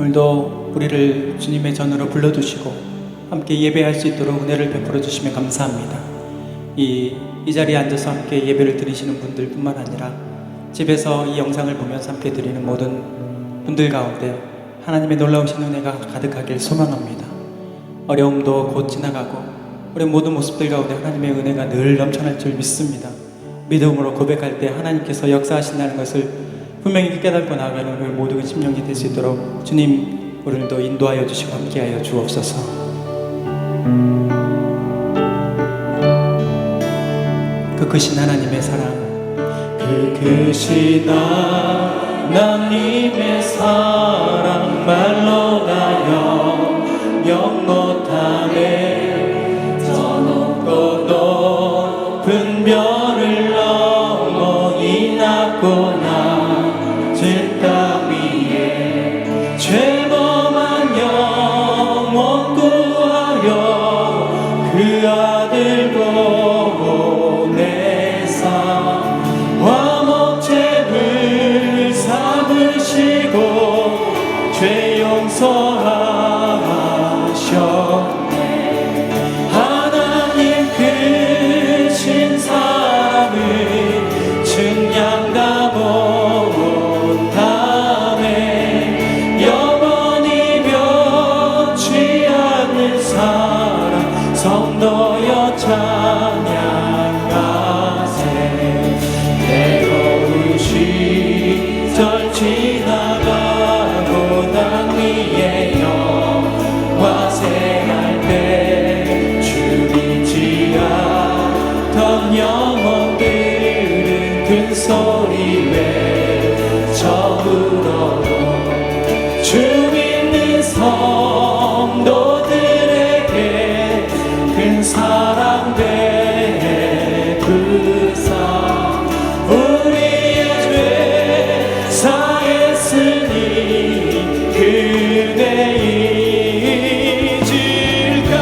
오늘도 우리를 주님의 전으로 불러주시고 함께 예배할 수 있도록 은혜를 베풀어 주시면 감사합니다. 이 자리에 앉아서 함께 예배를 드리시는 분들 뿐만 아니라 집에서 이 영상을 보면서 함께 드리는 모든 분들 가운데 하나님의 놀라우신 은혜가 가득하길 소망합니다. 어려움도 곧 지나가고 우리 모든 모습들 가운데 하나님의 은혜가 늘 넘쳐날 줄 믿습니다. 믿음으로 고백할 때 하나님께서 역사하신다는 것을 분명히 깨닫고 나아가는 우리 모두가 심령이 될 수 있도록 주님 오늘도 인도하여 주시고 함께하여 주옵소서. 그 크신 하나님의 사랑, 그 크신 하나님의 사랑 말로 영 못하네. 저 높고 높은 별을 넘어 이 낮고 낮은 땅 위에 죄범한 영혼 구하여 그 아들 보내사 화목제물 삼으시고 죄 용서하셨네. 하나님 크신 사랑을 증량 다 못하네. 영원히 변치 않는 사랑 성도여 찬양하세. 때로운 시절 지나가고 난 위에 영화세할 때 줄이지 않던 영혼들은 큰 소리 외쳐 울어도 주 믿는 성도들에게 큰 사랑 베푸사 우리의 죄 사했으니 그대 잊을까.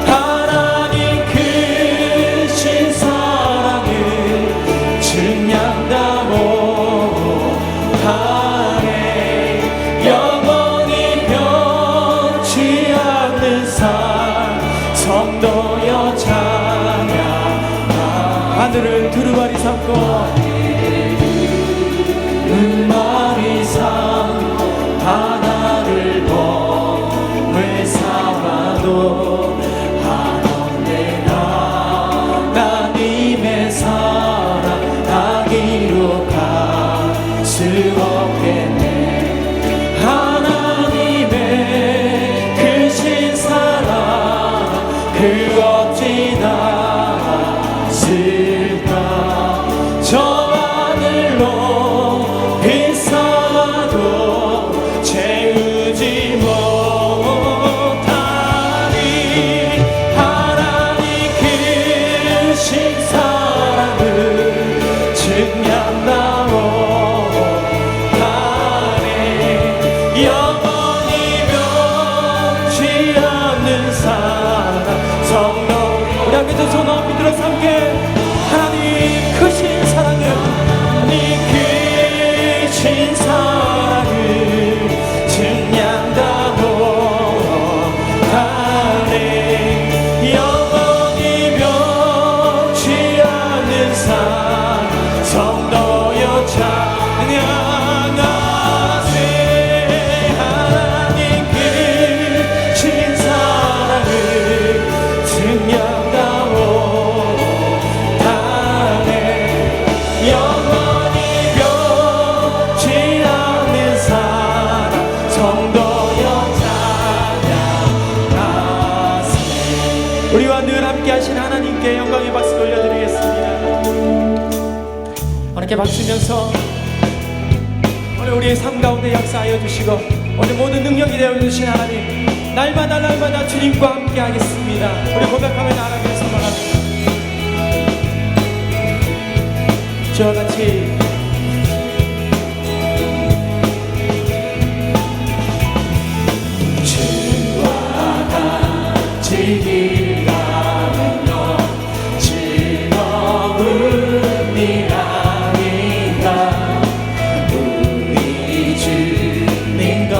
하나님 크신 사랑을 증량 다 못하네. 영원히 변치 않는 사랑 성도여 찬양하. 하늘을 두루마리 삼고 눈말이 삼고 바다를 범을 삼아도 한없는 하나님의 사랑 다 기록할 수 없겠네. 하나님의 크신 사랑 그 어찌 닿았을까. 저 하늘로 비싸도 채우지 못하니. 하나님 크신 사랑을 증량 다 못하네. 영원히 변치 않는 사랑 성도. 우리 함께 두 손 높이 들어서 함께 하나님 크신 사랑을, 하나님 크신 사랑을 증량 다 못하네. 영원히 변치 않는 사랑 성도여 찬양하세. 하나님 크신 사랑을 증량 다 못하네. 영원히 변치 않는 사랑 성도여 찬양하세. 우리와 늘 함께 하신 하나님께 영광의 박수 올려드리겠습니다. 하나님께 박수면서 오늘 우리의 삶 가운데 역사하여 주시고 오늘 모든 능력이 되어주신 하나님, 날마다 주님과 함께 하겠습니다. 우리 고백하며 나아가길 소망합니다. 저와 같이 주와 같이 길 가는 것 즐거운 일 아닌가. 우리 주님 것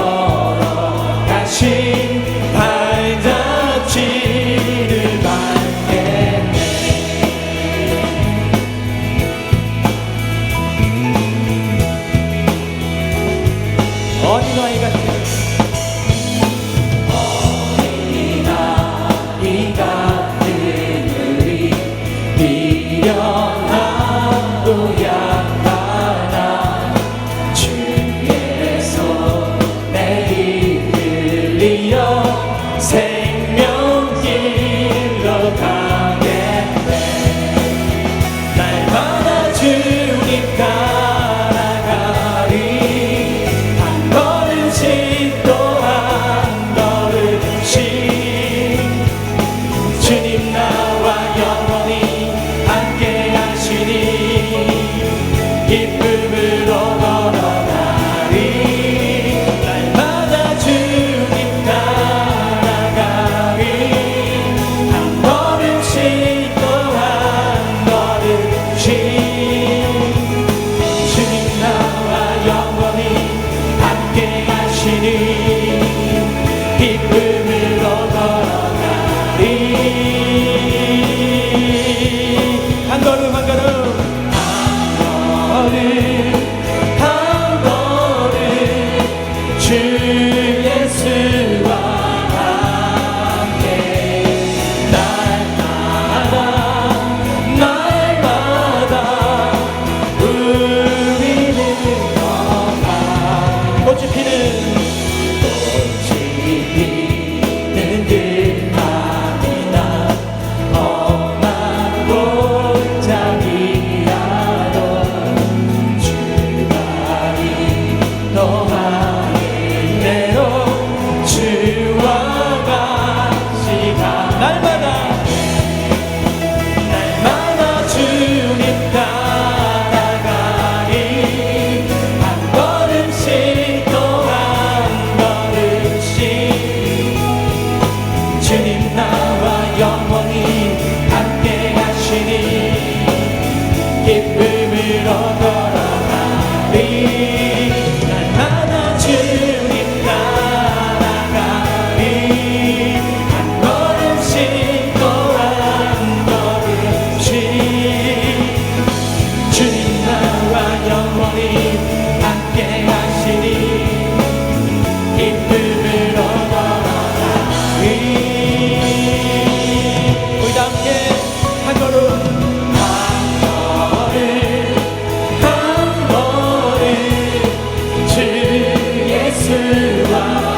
예수와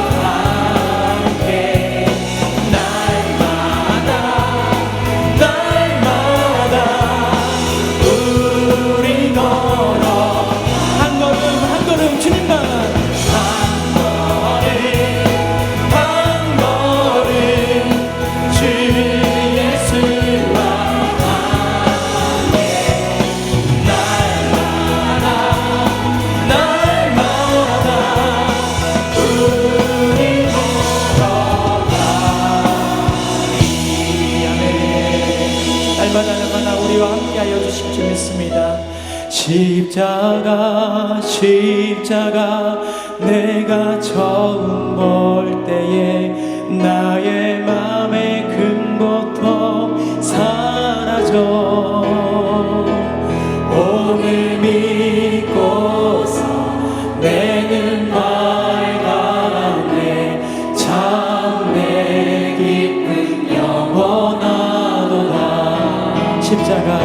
우리와 함께하여 주실 줄 믿습니다. 십자가 십자가 내가 처음 볼 때에 나의 맘의 큰 고통 사라져 오늘 믿고서 내는 맑았네 참 내 기쁨 영원하도다. 십자가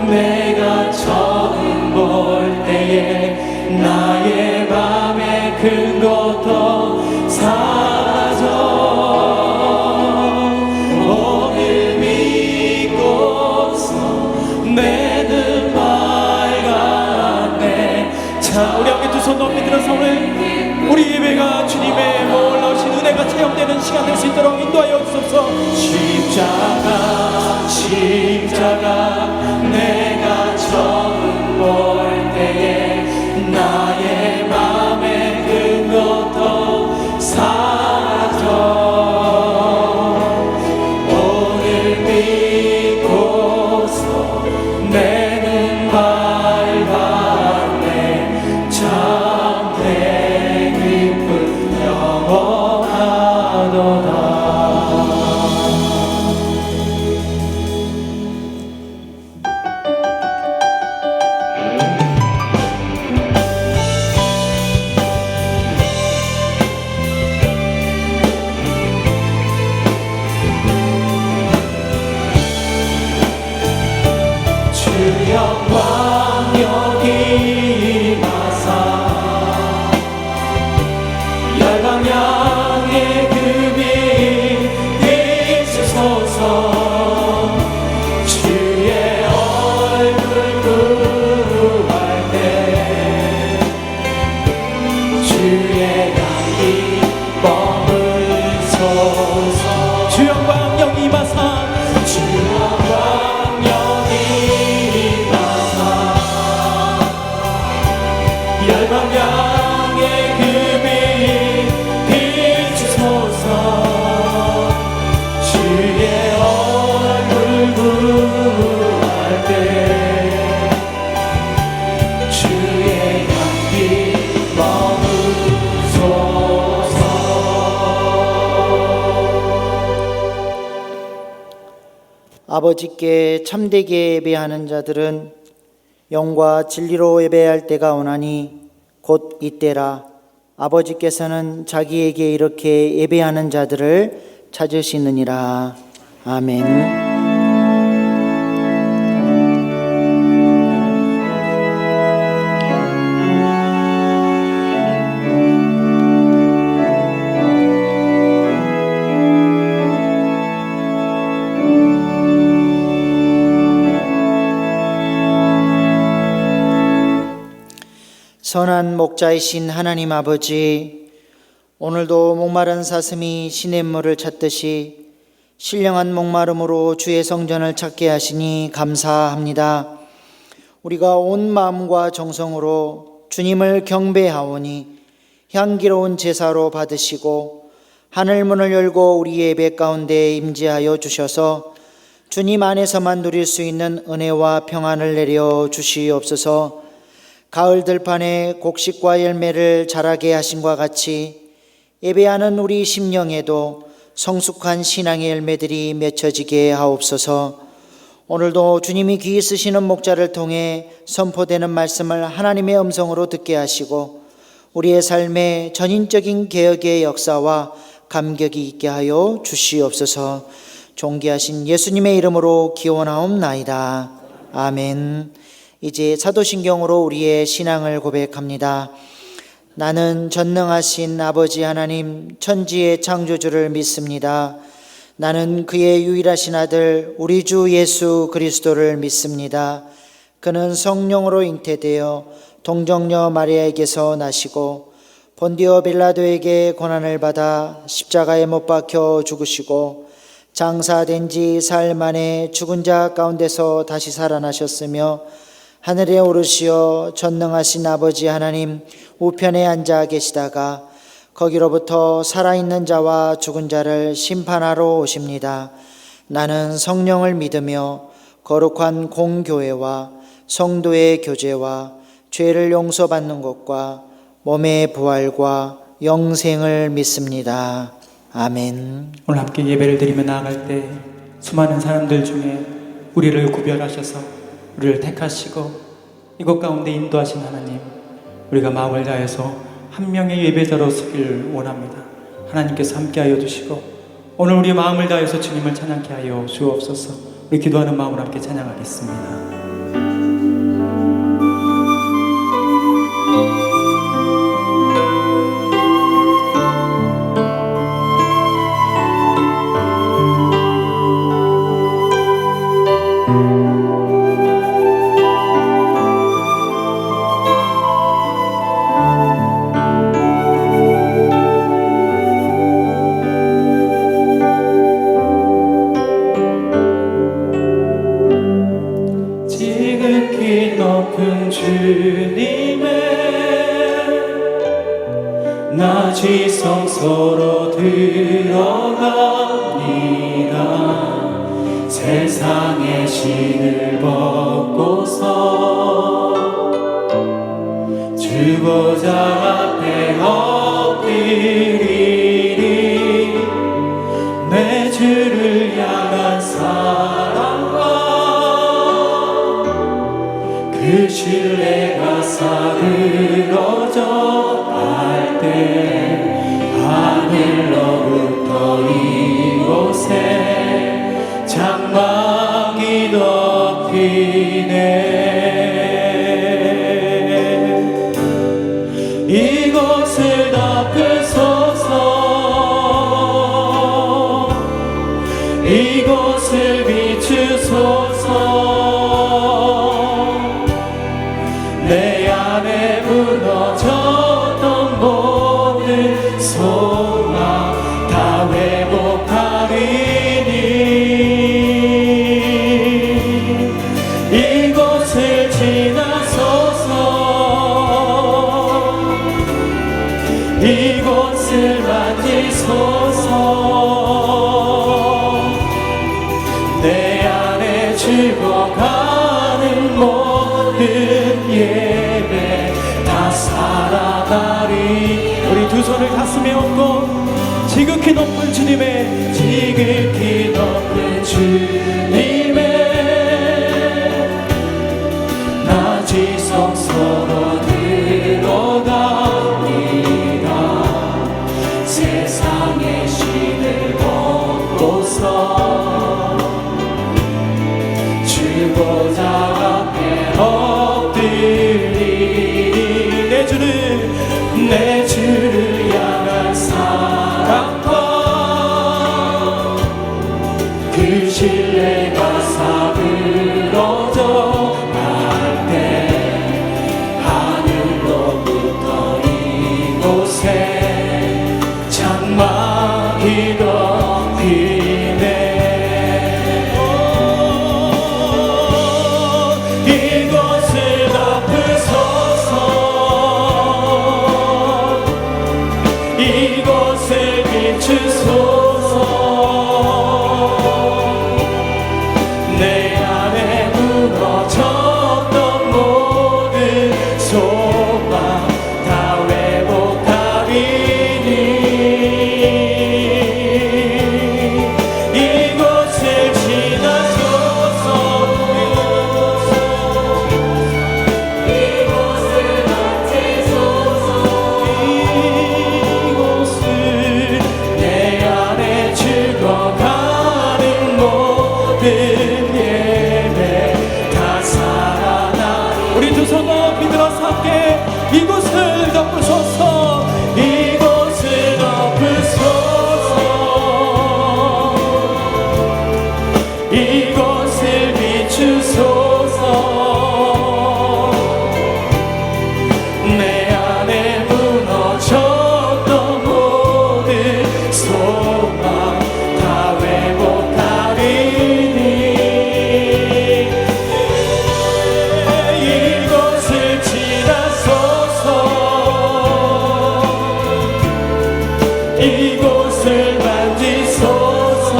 내가 처음 볼 때에 나의 맘의 큰 고통 사라져 오늘 믿고서 내는 맑았네. 자, 우리 함께 두 손 높이 들어서 오늘 우리 예배가 주님의 놀라우신 은혜가 체험되는 시간 될 수 있도록 인도하여 주소서. 십자가 내가 처음 볼 때에 나의 맘의 큰 고통 사라져 오늘 믿고서 내는 맑았네 참 내 기쁨 영원하도다. 영광 여기 마사 열방향의 금이 비추소서 주의 얼굴 구할 때 주의 향기 머물소서. 주 영광 여기 마사 주 영광 열방향의 금이 비추소서 주의 얼굴 구할 때 주의 향기 머무소서. 아버지께 참되게 예배하는 자들은 영과 진리로 예배할 때가 오나니 곧 이때라. 아버지께서는 자기에게 이렇게 예배하는 자들을 찾으시느니라. 아멘. 선한 목자이신 하나님 아버지, 오늘도 목마른 사슴이 시냇물을 찾듯이 신령한 목마름으로 주의 성전을 찾게 하시니 감사합니다. 우리가 온 마음과 정성으로 주님을 경배하오니 향기로운 제사로 받으시고 하늘 문을 열고 우리 예배 가운데 임재하여 주셔서 주님 안에서만 누릴 수 있는 은혜와 평안을 내려 주시옵소서. 가을 들판에 곡식과 열매를 자라게 하신과 같이 예배하는 우리 심령에도 성숙한 신앙의 열매들이 맺혀지게 하옵소서. 오늘도 주님이 귀히 쓰시는 목자를 통해 선포되는 말씀을 하나님의 음성으로 듣게 하시고 우리의 삶에 전인적인 개혁의 역사와 감격이 있게 하여 주시옵소서. 존귀하신 예수님의 이름으로 기원하옵나이다. 아멘. 이제 사도신경으로 우리의 신앙을 고백합니다. 나는 전능하신 아버지 하나님 천지의 창조주를 믿습니다. 나는 그의 유일하신 아들 우리 주 예수 그리스도를 믿습니다. 그는 성령으로 잉태되어 동정녀 마리아에게서 나시고 본디오 빌라도에게 고난을 받아 십자가에 못 박혀 죽으시고 장사된 지 사흘 만에 죽은 자 가운데서 다시 살아나셨으며 하늘에 오르시어 전능하신 아버지 하나님 우편에 앉아 계시다가 거기로부터 살아있는 자와 죽은 자를 심판하러 오십니다. 나는 성령을 믿으며 거룩한 공교회와 성도의 교제와 죄를 용서받는 것과 몸의 부활과 영생을 믿습니다. 아멘. 오늘 함께 예배를 드리며 나아갈 때 수많은 사람들 중에 우리를 구별하셔서 우리를 택하시고 이곳 가운데 인도하신 하나님, 우리가 마음을 다해서 한 명의 예배자로 서길 원합니다. 하나님께서 함께하여 주시고 오늘 우리 마음을 다해서 주님을 찬양케 하여 주옵소서. 우리 기도하는 마음으로 함께 찬양하겠습니다. 낮이 성소로 들어갑니다. 세상의 신을 벗고서 주 보좌 앞에 엎드리리. 내 주를 향한 사랑과 그 신뢰가 사그러져 하늘로부터 이곳에 장막이 덮이네. 이곳을 덮으소서. 이곳을 비추소서. 내 안에 무너졌던 모든 소망 다 회복하리니. 이곳을 지나소서. 이곳을 만지소서. 내 안에 죽어가는 모든 예배 다 살아나리. 우리 두 손을 가슴에 얹고 지극히 높은 주님의 지극히 높은 주님의 낮이 성소로 들어갑니다. 세상의 신을 벗고서 주 보좌 앞에 엎드리리. 내 주를 향한 사랑과 그 신뢰가 사그러져 갈 때 하늘로부터 이곳에 장막이 덮이네. 이곳을 덮으소서. 이곳을 비추소서. 내 안에 무너졌던 모든 소망 다 회복하리니. 이곳을 지나소서. 이곳을 만지소서. 이곳을 내 안에 죽어가는 모든 예배 다 살아나리. 높이 들어서 함께 이곳을 덮으소서. 이곳을 덮으소서. 이곳을 비추소서. 내 안에 무너졌던 모든 소망 다 회복하리니. 이곳을 지나소서. 이곳을 만지소서.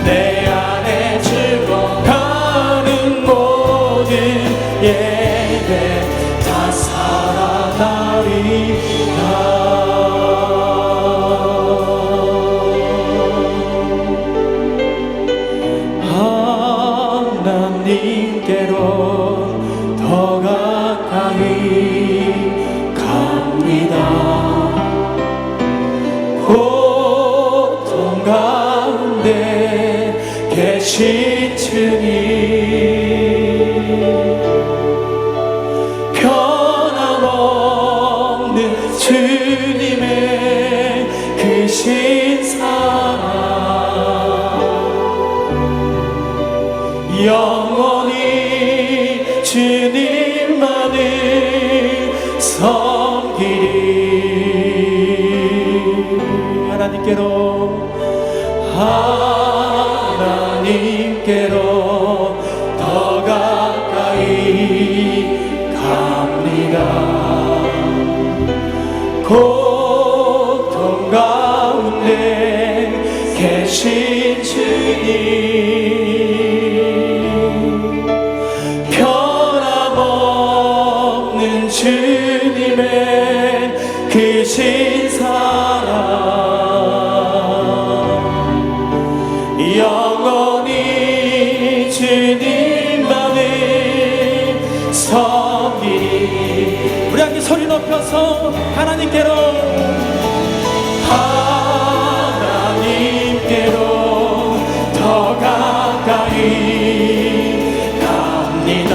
내 안에 죽어가는 모든 예배 다 살아나리라. 하나님께로 더 가까이 갑니다. 고통 가운데 계신 주님, 변함없는 주님의 크신 사랑 영원히 주님만을 섬기리. 하나님께로 더 가까이 갑니다. 고통 가운데 계신 주님, 변함없는 주님의 크신 사랑 영원히 주님만을 섬기리. 우리 함께 소리 높여서 하나님께로 더 가까이 갑니다.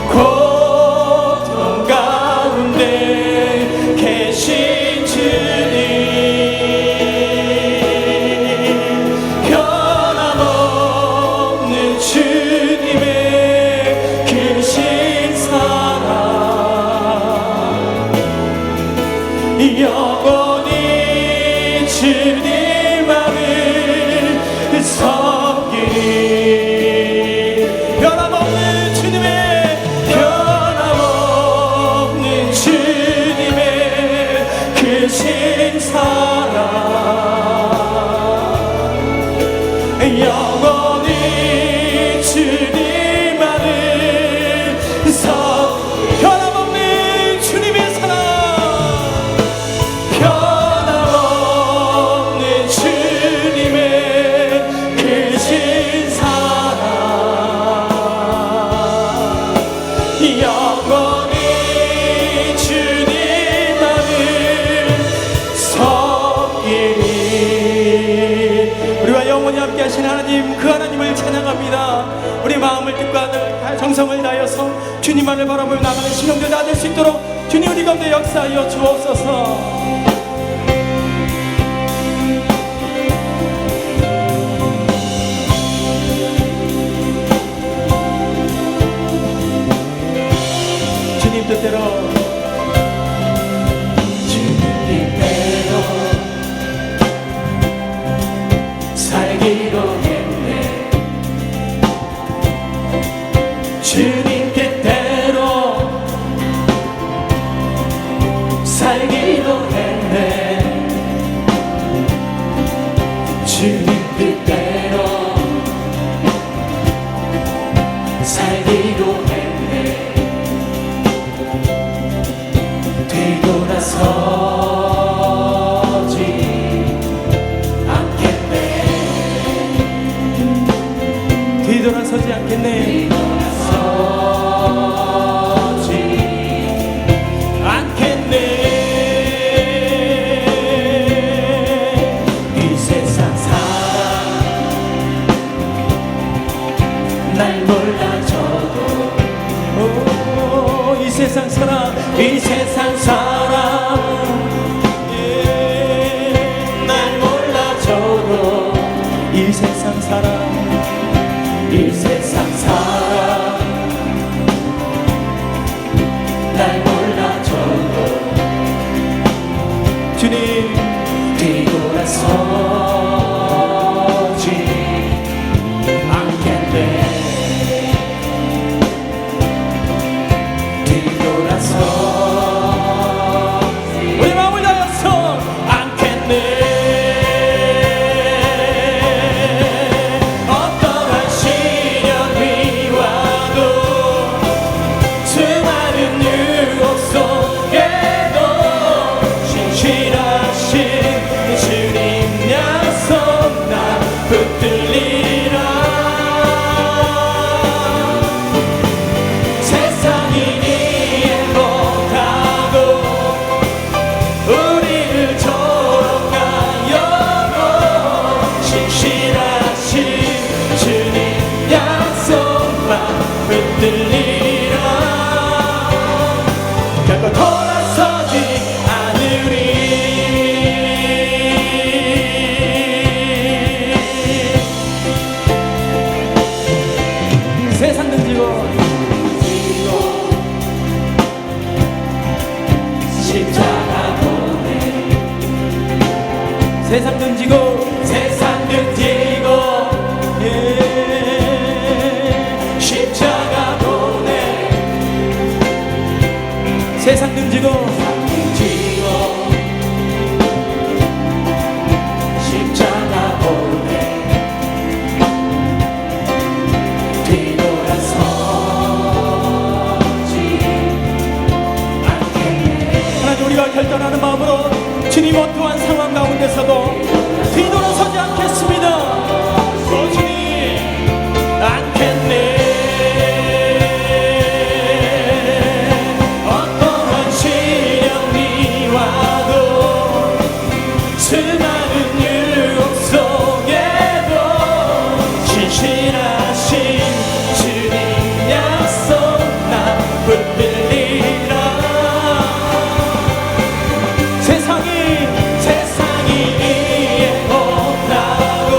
고통 가운데 계신 주님, 변함없는 주님의 크신 사랑 영원히 주님만을 섬기리. 변함없는 주님의 크신 사랑 영원히 주님만을 변함없는 주님의 사랑, 변함없는 주님의 크신 사랑 영원히 주님만을 섬기리. 우리와 영원히 함께 하신 하나님, 그 하나님을 찬양합니다. 우리 마음을 뜻과 정성을 다하여서 주님만을 바라보며 나가는 신령들 다 될 수 있도록 주님 우리 가운데 역사하여 주옵소서. 주님 뜻대로, 주님 뜻대로 살기로 했네. 주님 뜻대로 살기로 했네. 주님 뜻대로 살기로 했네. 뒤돌아서지 않겠네. 뒤돌아서지 않겠네. 뒤돌아서지 않겠네. 이 세상 사랑 날 몰라줘도 이 세상 사람 이 세상 사람 날 몰라줘도 이 세상 사람 이 세상 사람 날 몰라줘도 주님 뒤돌아서지 않겠네 뒤돌아서 우리 마음을 다해서 않겠네 어떠한 시련이 와도 수많은 유혹 속에도 신실하신 주님 약속 나 붙들리라 세상이 이해 못하고 우리를 조롱하여도 신실하신 주님 약속만 붙들리라 결코 돌아서지 않으리 세상 등지고 십자가 보내 세상 등지고 세상 등지고 십자가 보내 세상 등지고 십자가 보내 뒤돌아서지 않겠네 하나님 우리가 결단하는 마음으로 주님 어떠한 상황 가운데서도 뒤돌아서지 않겠습니다 주님 않겠네 어떠한 시련이 와도 수많은 유혹 속에도 신실하신 주님 약속 나 붙들리라 세상이 이해 못하고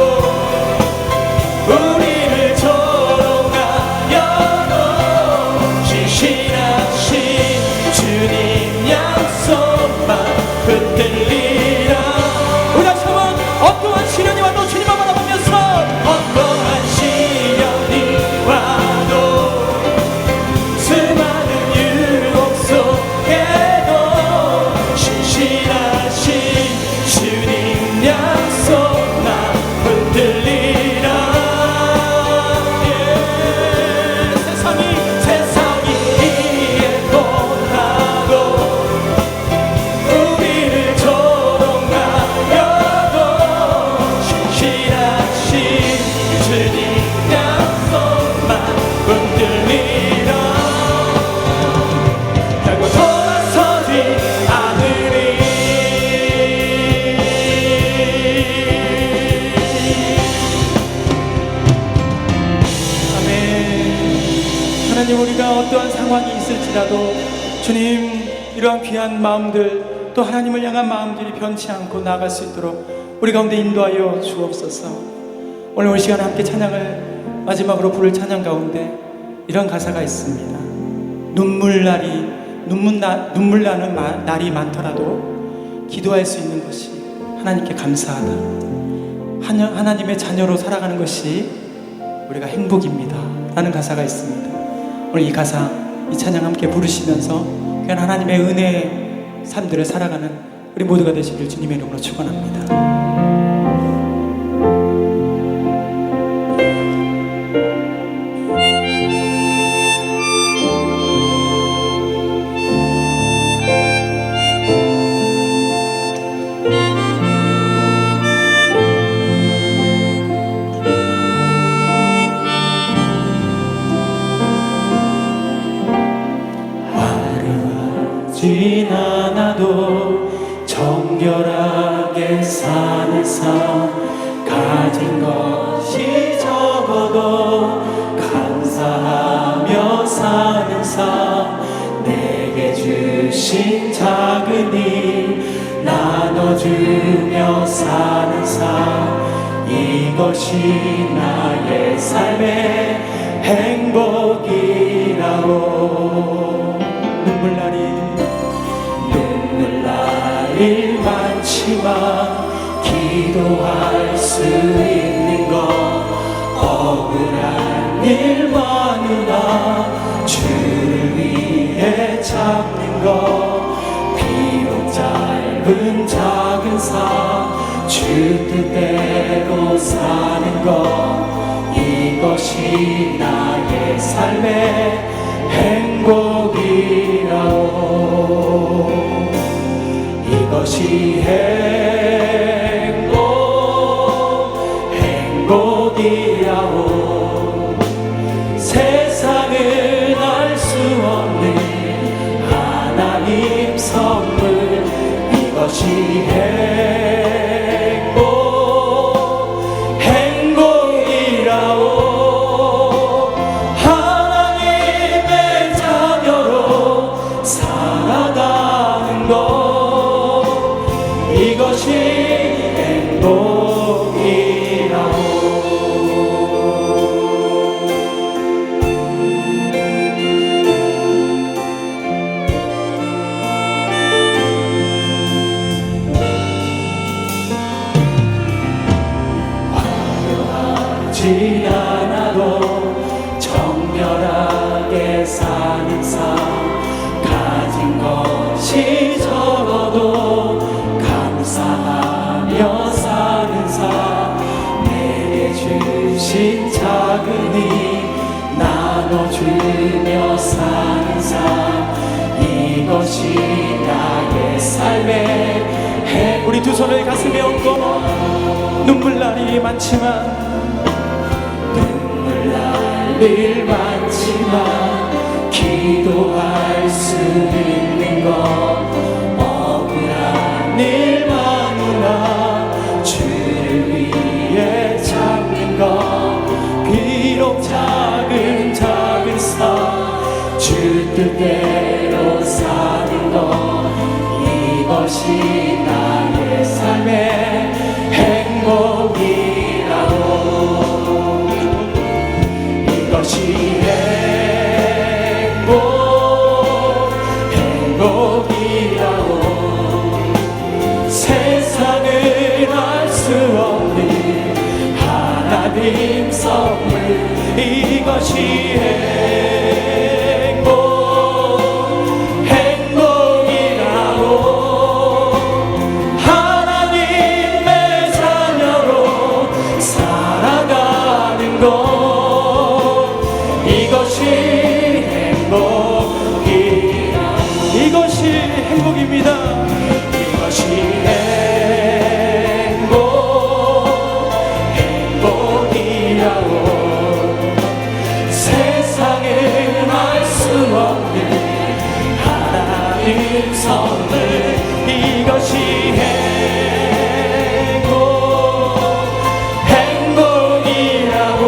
우리를 조롱하여도 신실하신 주님 약속만 붙들리라 우리 다시 한번 어떠한 시련이 와도 주님만 바라보면서 어떠한 시련이 와도 수많은 유혹 속에도 신실하신 주님 약속 나 붙들리라 세상이 이해 못하고 우리를 조롱하여도 신실하신 주님 약속만 붙들리라 결코 돌아서지 않으리 아멘 하나님 우리가 어떠한 상황이 있을지라도 주님 이러한 귀한 마음들 또 하나님을 향한 마음들이 변치 않고 나아갈 수 있도록 우리 가운데 인도하여 주옵소서 오늘 이 시간 함께 찬양을 마지막으로 부를 찬양 가운데 이런 가사가 있습니다 눈물 나는 날이 많더라도 기도할 수 있는 것이 하나님께 감사하다 하나님의 자녀로 살아가는 것이 우리가 행복입니다 라는 가사가 있습니다 오늘 이 가사 이 찬양 함께 부르시면서 그냥 하나님의 은혜의 삶들을 살아가는 우리 모두가 되시길 주님의 이름으로 축원합니다. 지나나도 정결하게 사는 삶 가진 것이 적어도 주신 작은 일 나눠주며 사는 삶, 이것이 나의 삶의 행복이라오. 눈물날이 많지만 기도할 수 있는 것, 억울한 일 많으나 주를 위해 참는 것, 비록 짧은 작은 삶, 주 뜻대로 사는 것, 이것이 나의 삶의 행복이라오. 이것이 행복이라오. 세상은 알 수 없는 하나님 선물, 이것이 행복이라오. 하나님의 자녀로 살아가는 것, 이것이 행복이라오. 화려하지 않아도 정결하게 사는 삶, 가진 것이 적어도 감사하며 사는 삶, 내게 주신 작은 일 나눠주며 사는 삶, 이것이 나의 삶의 우리 두 손을 가슴에 얹고, 눈물날이 많지만 기도할 수 있는 것, 억울한 일 많으나 주를 위해 참는 것, 비록 작은 삶, 주 뜻대로 사는 것, 이것이 나의 삶의 행복이라오. 이것이 행복이라오. 세상은 알 수 없는 하나님 선물, 이것이 행복이라오. 하나님의 자녀로 살아가는 것, 이것이 행복입니다. 이것이 행복이라오. 세상에 알 수 없는 하나님 선물, 이것이 행복이라고.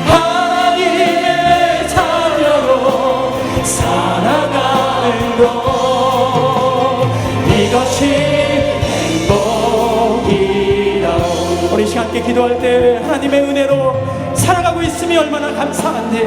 하나님의 자녀로 살아가는 것, 이것이 행복이라고. 우리 시간 함께 기도할 때 하나님의 은혜로 살아가고 있음이 얼마나 감사한데,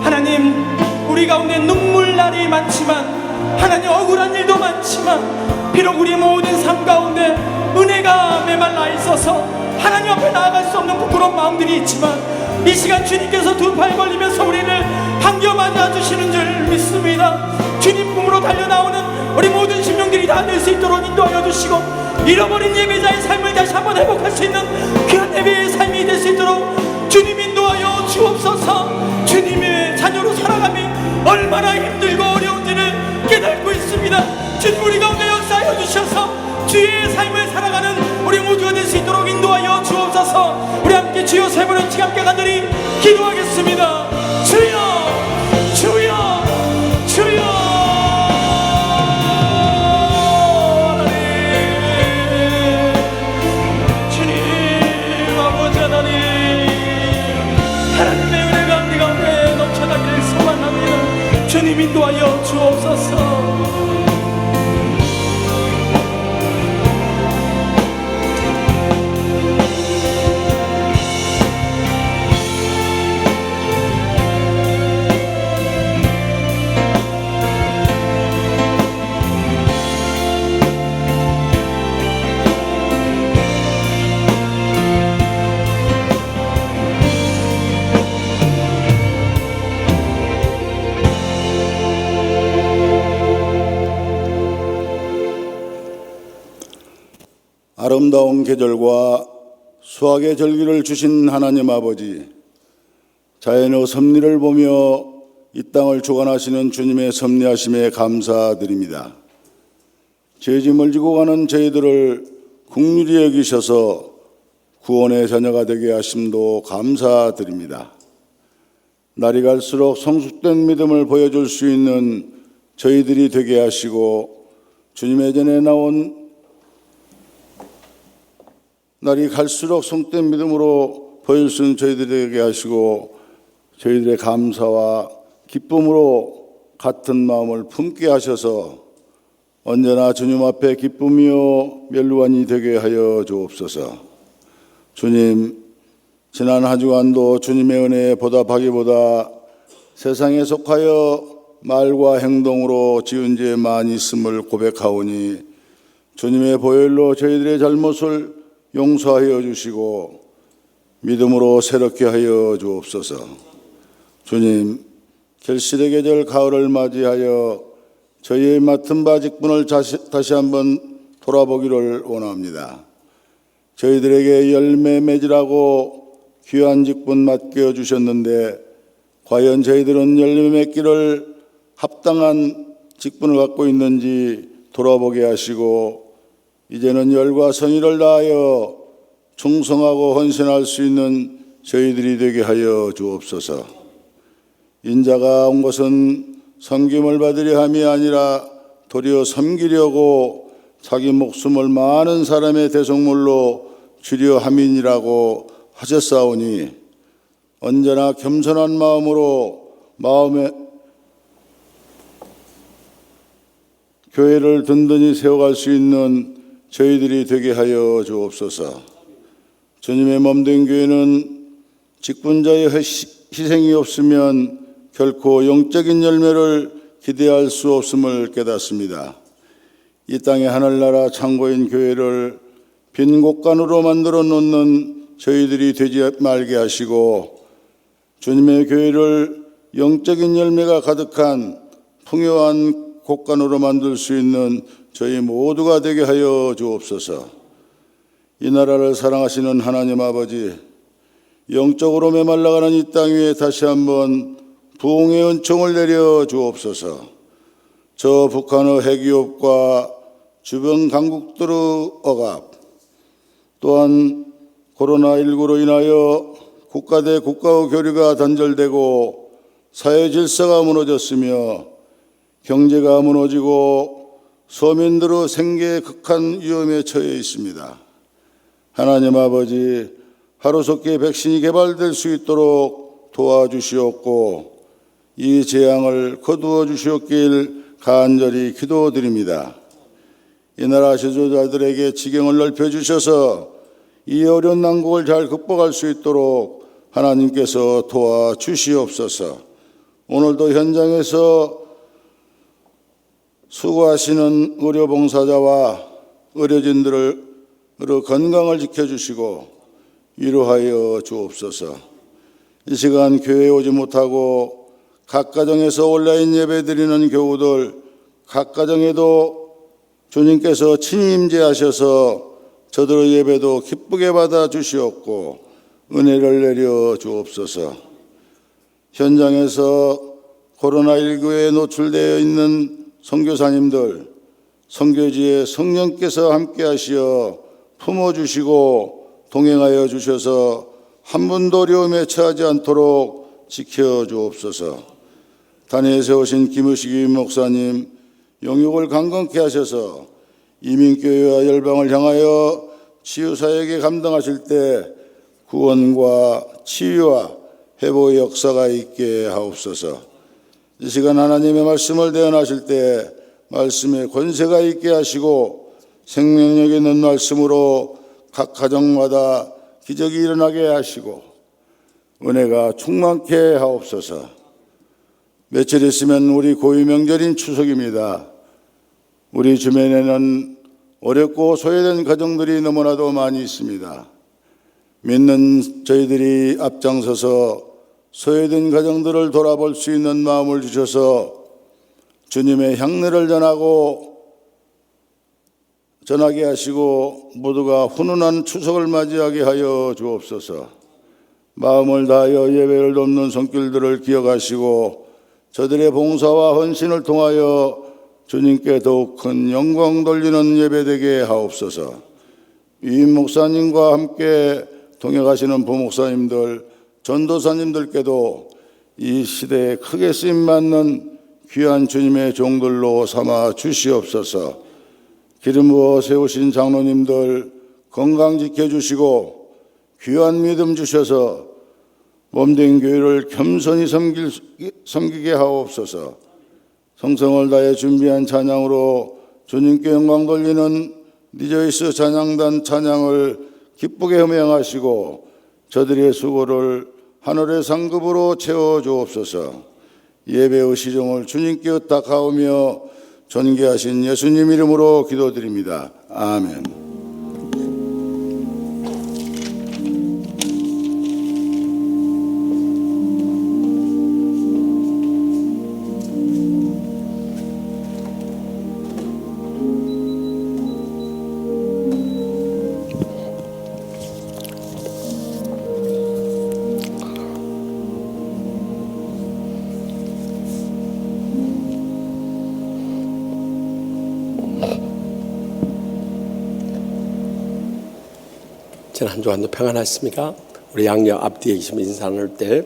하나님 우리 가운데 눈물날이 많지만, 하나님 억울한 일도 많지만, 비록 우리 모든 삶 가운데 은혜가 메말라 있어서 하나님 앞에 나아갈 수 없는 부끄러운 마음들이 있지만, 이 시간 주님께서 두 팔 벌리면서 우리를 반겨 맞아 주시는 줄 믿습니다. 주님 품으로 달려나오는 우리 모든 심령들이 다 될 수 있도록 인도하여 주시고, 잃어버린 예배자의 삶을 다시 한번 회복할 수 있는 귀한 예배의 삶이 될 수 있도록 주님 인도하여 주옵소서. 주님의 자녀로 살아감이 얼마나 힘들고 어려운지를 깨닫고 있습니다. 주님 우리 가운데 역사하여 주셔서 주의 삶을 살아가는 우리 모두가 될 수 있도록 인도하여 주옵소서. 우리 함께 주여 세 번을 함께 간절히 기도하겠습니다. 주여 주여 주여. 주님 주님 인도하여 주옵소서. 아름다운 계절과 수확의 절기를 주신 하나님 아버지, 자연의 섭리를 보며 이 땅을 주관하시는 주님의 섭리하심에 감사드립니다. 죄짐을 지고 가는 저희들을 긍휼히 여기셔서 구원의 자녀가 되게 하심도 감사드립니다. 날이 갈수록 성숙된 믿음을 보여줄 수 있는 저희들이 되게 하시고, 주님의 전에 나온 날이 갈수록 성된 믿음으로 보일 수 있는 저희들이 되게 하시고, 저희들의 감사와 기쁨으로 같은 마음을 품게 하셔서 언제나 주님 앞에 기쁨이요 멸루관이 되게 하여 주옵소서. 주님, 지난 한 주간도 주님의 은혜에 보답하기보다 세상에 속하여 말과 행동으로 지은 죄 많이 있음을 고백하오니, 주님의 보혈로 저희들의 잘못을 용서하여 주시고 믿음으로 새롭게 하여 주옵소서. 주님, 결실의 계절 가을을 맞이하여 저희의 맡은 바 직분을 다시 한번 돌아보기를 원합니다. 저희들에게 열매 맺으라고 귀한 직분 맡겨주셨는데, 과연 저희들은 열매 맺기를 합당한 직분을 갖고 있는지 돌아보게 하시고, 이제는 열과 성의를 다하여 충성하고 헌신할 수 있는 저희들이 되게 하여 주옵소서. 인자가 온 것은 섬김을 받으려 함이 아니라 도리어 섬기려고 자기 목숨을 많은 사람의 대속물로 주려 함이니라고 하셨사오니, 언제나 겸손한 마음으로 마음에 교회를 든든히 세워갈 수 있는 저희들이 되게 하여 주옵소서. 주님의 몸된 교회는 직분자의 희생이 없으면 결코 영적인 열매를 기대할 수 없음을 깨닫습니다. 이 땅의 하늘나라 창고인 교회를 빈 곳간으로 만들어 놓는 저희들이 되지 말게 하시고, 주님의 교회를 영적인 열매가 가득한 풍요한 곳간으로 만들 수 있는 저희 모두가 되게 하여 주옵소서. 이 나라를 사랑하시는 하나님 아버지, 영적으로 메말라가는 이 땅 위에 다시 한번 부흥의 은총을 내려 주옵소서. 저 북한의 핵위협과 주변 강국들의 억압, 또한 코로나19로 인하여 국가 대 국가의 교류가 단절되고 사회 질서가 무너졌으며 경제가 무너지고 서민들의 생계에 극한 위험에 처해 있습니다. 하나님 아버지, 하루속히 백신이 개발될 수 있도록 도와주시옵고 이 재앙을 거두어 주시옵길 간절히 기도드립니다. 이 나라 지도자들에게 지경을 넓혀주셔서 이 어려운 난국을 잘 극복할 수 있도록 하나님께서 도와주시옵소서. 오늘도 현장에서 수고하시는 의료봉사자와 의료진들의 건강을 지켜주시고 위로하여 주옵소서. 이 시간 교회에 오지 못하고 각 가정에서 온라인 예배 드리는 교우들, 각 가정에도 주님께서 친히 임재하셔서 저들의 예배도 기쁘게 받아 주시옵고 은혜를 내려 주옵소서. 현장에서 코로나19에 노출되어 있는 선교사님들, 선교지에 성령께서 함께 하시어 품어주시고 동행하여 주셔서 한 분도 어려움에 처하지 않도록 지켜주옵소서. 단위에 세우신 김의식이 목사님 영육을 강건케 하셔서 이민교회와 열방을 향하여 치유사역에 감당하실 때 구원과 치유와 회복의 역사가 있게 하옵소서. 이 시간 하나님의 말씀을 대언하실 때 말씀에 권세가 있게 하시고 생명력 있는 말씀으로 각 가정마다 기적이 일어나게 하시고 은혜가 충만케 하옵소서. 며칠 있으면 우리 고유 명절인 추석입니다. 우리 주변에는 어렵고 소외된 가정들이 너무나도 많이 있습니다. 믿는 저희들이 앞장서서 소외된 가정들을 돌아볼 수 있는 마음을 주셔서 주님의 향례를 전하게 하시고 모두가 훈훈한 추석을 맞이하게 하여 주옵소서. 마음을 다하여 예배를 돕는 손길들을 기억하시고 저들의 봉사와 헌신을 통하여 주님께 더욱 큰 영광 돌리는 예배되게 하옵소서. 이임 목사님과 함께 동역하시는 부목사님들, 전도사님들께도 이 시대에 크게 쓰임받는 귀한 주님의 종들로 삼아 주시옵소서. 기름 부어 세우신 장로님들 건강 지켜주시고 귀한 믿음 주셔서 몸된 교회를 겸손히 섬기게 하옵소서. 성성을 다해 준비한 찬양으로 주님께 영광 돌리는 리조이스 찬양단 찬양을 기쁘게 음행하시고 저들의 수고를 하늘의 상급으로 채워주옵소서. 예배의 시종을 주님께 의탁하오며 존귀하신 예수님 이름으로 기도드립니다. 아멘. 지난 한 주간도 평안하십니까? 우리 양녀 앞뒤에 계시면 인사 나눌 때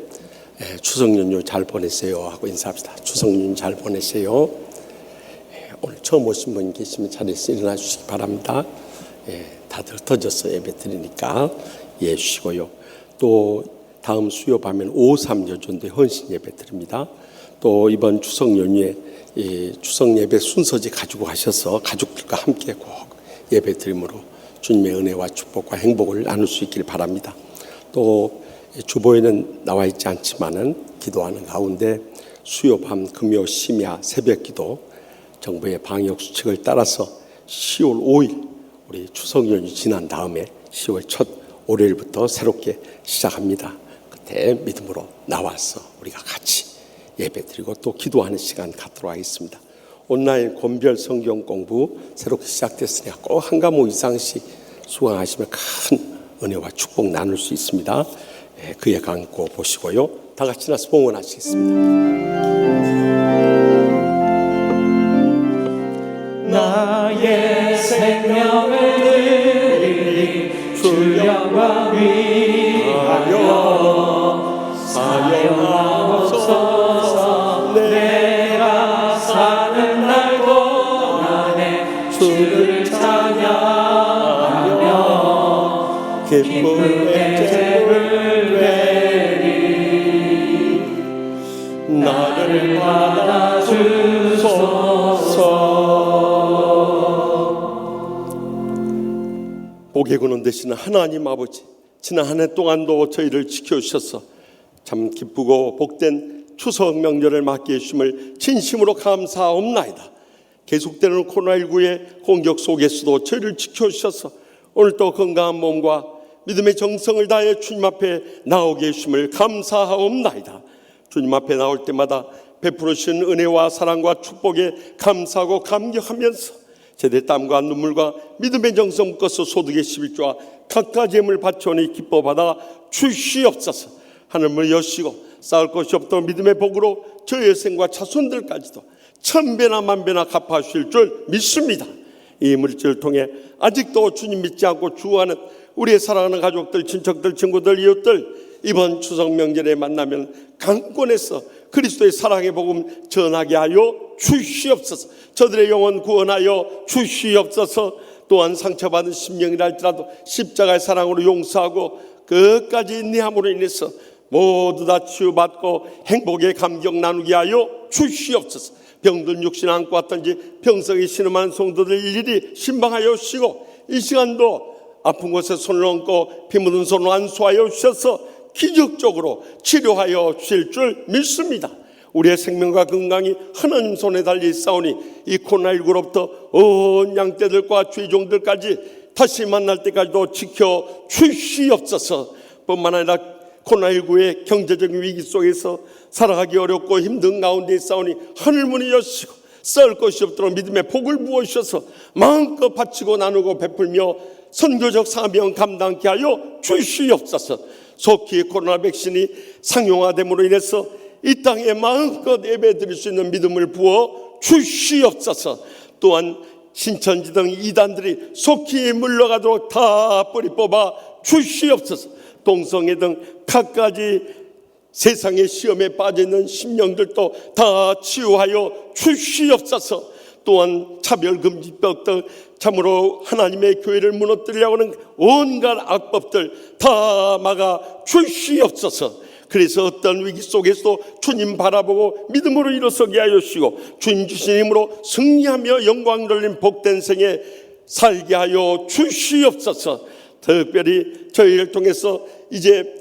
추석 연휴 잘 보내세요 하고 인사합시다. 추석 연휴 잘 보내세요. 오늘 처음 오신 분 계시면 자리에서 일어나 주시기 바랍니다. 다들 흩어져서 예배 드리니까 이해해 주시고요. 또 다음 수요밤에는 5.3 여전도에 헌신 예배 드립니다. 또 이번 추석 연휴에 추석 예배 순서지 가지고 가셔서 가족들과 함께 꼭 예배 드림으로 주님의 은혜와 축복과 행복을 나눌 수 있길 바랍니다. 또 주보에는 나와 있지 않지만은 기도하는 가운데 수요밤, 금요, 심야, 새벽 기도 정부의 방역 수칙을 따라서 10월 5일 우리 추석 연휴 지난 다음에 10월 첫 월요일부터 새롭게 시작합니다. 그때 믿음으로 나와서 우리가 같이 예배드리고 또 기도하는 시간 갖도록 하겠습니다. 온라인 권별 성경 공부 새롭게 시작됐으니까 꼭 한 과목 이상씩 수강하시면 큰 은혜와 축복 나눌 수 있습니다. 그에 감고 보시고요. 다 같이 나서 봉헌하시겠습니다. 나의 생명을 드리니 주 영광 위하여 사용하옵소서. 내가 사는 날 동안에 주를 찬양하며 기쁨의 제물 되리. 나를 받아주소서. 복의 근원 되시는 하나님 아버지, 지난 한 해 동안도 저희를 지켜주셔서 참 기쁘고 복된 추석 명절을 맞게 해주심을 진심으로 감사하옵나이다. 계속되는 코로나19의 공격 속에서도 저희를 지켜주셔서 오늘도 건강한 몸과 믿음의 정성을 다해 주님 앞에 나오게 해주심을 감사하옵나이다. 주님 앞에 나올 때마다 베풀어 주신 은혜와 사랑과 축복에 감사하고 감격하면서 제대 땀과 눈물과 믿음의 정성 묶어서 소득의 11조와 각가지 예물 바쳐오니 기뻐 받아 주시옵소서. 하늘을 여시고 쌓을 것이 없던 믿음의 복으로 저의 생과 자손들까지도 천배나 만배나 갚아주실 줄 믿습니다. 이 물질을 통해 아직도 주님 믿지 않고 주어하는 우리의 사랑하는 가족들, 친척들, 친구들, 이웃들 이번 추석 명절에 만나면 강권에서 그리스도의 사랑의 복음 전하게 하여 주시옵소서. 저들의 영혼 구원하여 주시옵소서. 또한 상처받은 심령이라 할지라도 십자가의 사랑으로 용서하고 끝까지 인내함으로 인해서 모두 다 치유받고 행복의 감격 나누게 하여 주시옵소서. 병든 육신 안고 왔던지 병성이 신음하는 성도들 일일이 신방하여 주시고, 이 시간도 아픈 곳에 손을 얹고 피 묻은 손을 안수하여 주셔서 기적적으로 치료하여 주실 줄 믿습니다. 우리의 생명과 건강이 하나님 손에 달려 있사오니 이 코로나19로부터 온 양떼들과 죄종들까지 다시 만날 때까지도 지켜 주시옵소서. 뿐만 아니라 코로나19의 경제적인 위기 속에서 살아가기 어렵고 힘든 가운데 있사오니 하늘문이 여시고 썰 것이 없도록 믿음의 복을 부어주셔서 마음껏 바치고 나누고 베풀며 선교적 사명 감당케 하여 주시옵소서. 속히 코로나 백신이 상용화됨으로 인해서 이 땅에 마음껏 예배드릴 수 있는 믿음을 부어 주시옵소서. 또한 신천지 등 이단들이 속히 물러가도록 다 뿌리 뽑아 주시옵소서. 동성애 등 갖가지 세상의 시험에 빠져있는 심령들도 다 치유하여 주시옵소서. 또한 차별금지법 등 참으로 하나님의 교회를 무너뜨리려고 하는 온갖 악법들 다 막아 주시옵소서. 그래서 어떤 위기 속에서도 주님 바라보고 믿음으로 일어서게 하여 주시고, 주님 주신 힘으로 승리하며 영광 돌린 복된 생에 살게 하여 주시옵소서. 특별히 저희를 통해서 이제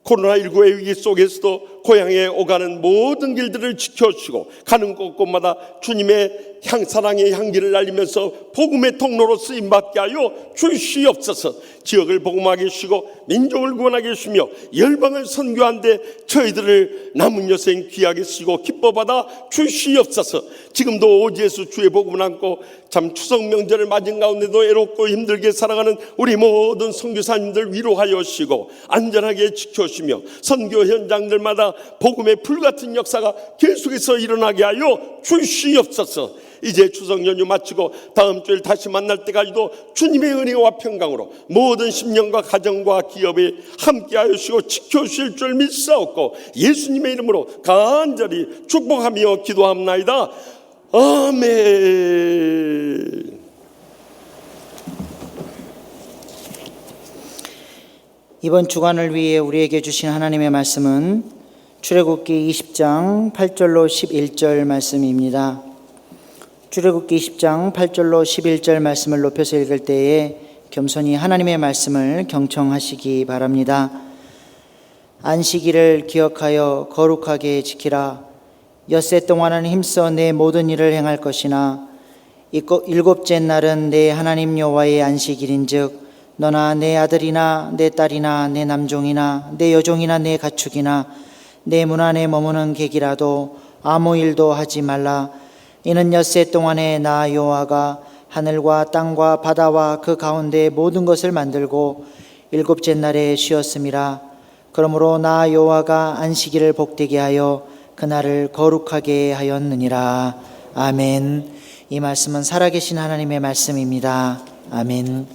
코로나19의 위기 속에서도 고향에 오가는 모든 길들을 지켜주시고, 가는 곳곳마다 주님의 사랑의 향기를 날리면서 복음의 통로로 쓰임받게 하여 주시옵소서. 지역을 복음하게 해주시고 민족을 구원하게 해주시며 열방을 선교하는데 저희들을 남은 여생 귀하게 쓰시고 기뻐받아 주시옵소서. 지금도 오직 예수 주의 복음을 안고 참 추석 명절을 맞은 가운데도 애롭고 힘들게 살아가는 우리 모든 선교사님들 위로하여 주시고 안전하게 지켜주시며 선교 현장들마다 복음의 불같은 역사가 계속해서 일어나게 하여 주시옵소서. 이제 추석 연휴 마치고 다음 주일 다시 만날 때까지도 주님의 은혜와 평강으로 모든 심령과 가정과 기업에 함께하여 주시고 지켜주실 줄 믿사옵고 예수님의 이름으로 간절히 축복하며 기도합나이다. 아멘. 이번 주간을 위해 우리에게 주신 하나님의 말씀은 출애굽기 20장 8절로 11절 말씀입니다. 출애굽기 20장 8절로 11절 말씀을 높여서 읽을 때에 겸손히 하나님의 말씀을 경청하시기 바랍니다. 안식일을 기억하여 거룩하게 지키라. 엿새 동안은 힘써 내 모든 일을 행할 것이나 일곱째 날은 내 하나님 여호와의 안식일인즉 너나 내 아들이나 내 딸이나 내 남종이나 내 여종이나 내 가축이나 내 문 안에 머무는 객이라도 아무 일도 하지 말라. 이는 엿새 동안에 나 여호와가 하늘과 땅과 바다와 그 가운데 모든 것을 만들고 일곱째 날에 쉬었음이라. 그러므로 나 여호와가 안식일을 복되게 하여 그날을 거룩하게 하였느니라. 아멘. 이 말씀은 살아계신 하나님의 말씀입니다. 아멘.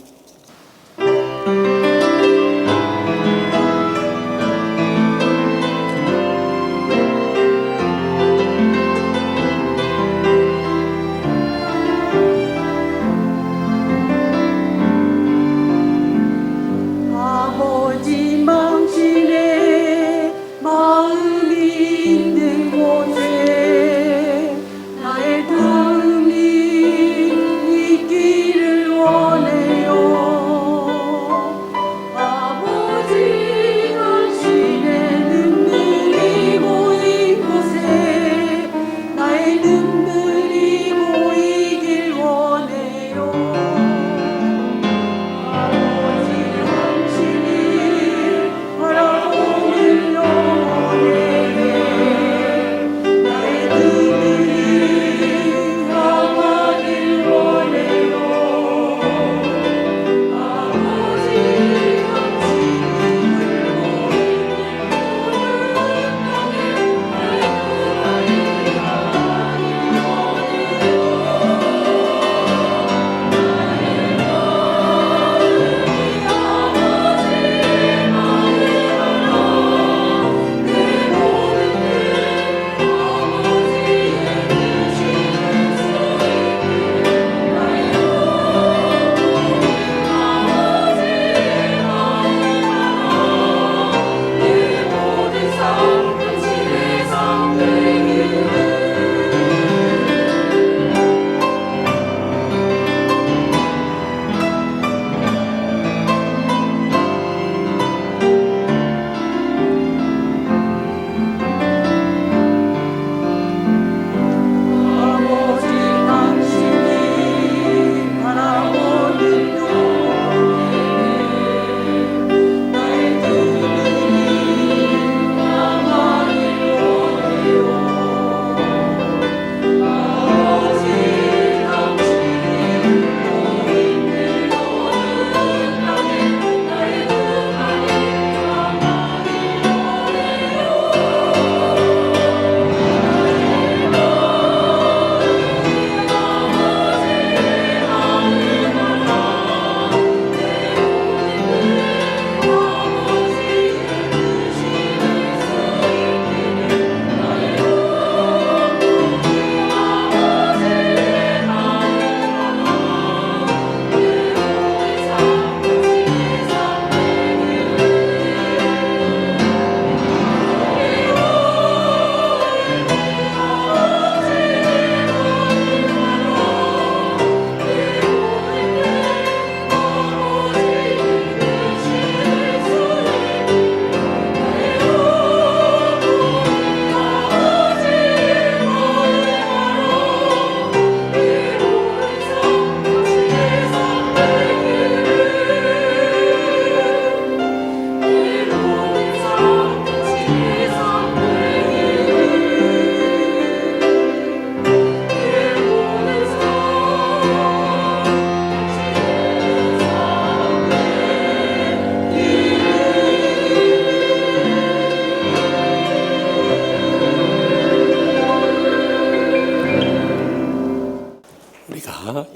나의 도움이 있기를 원해요.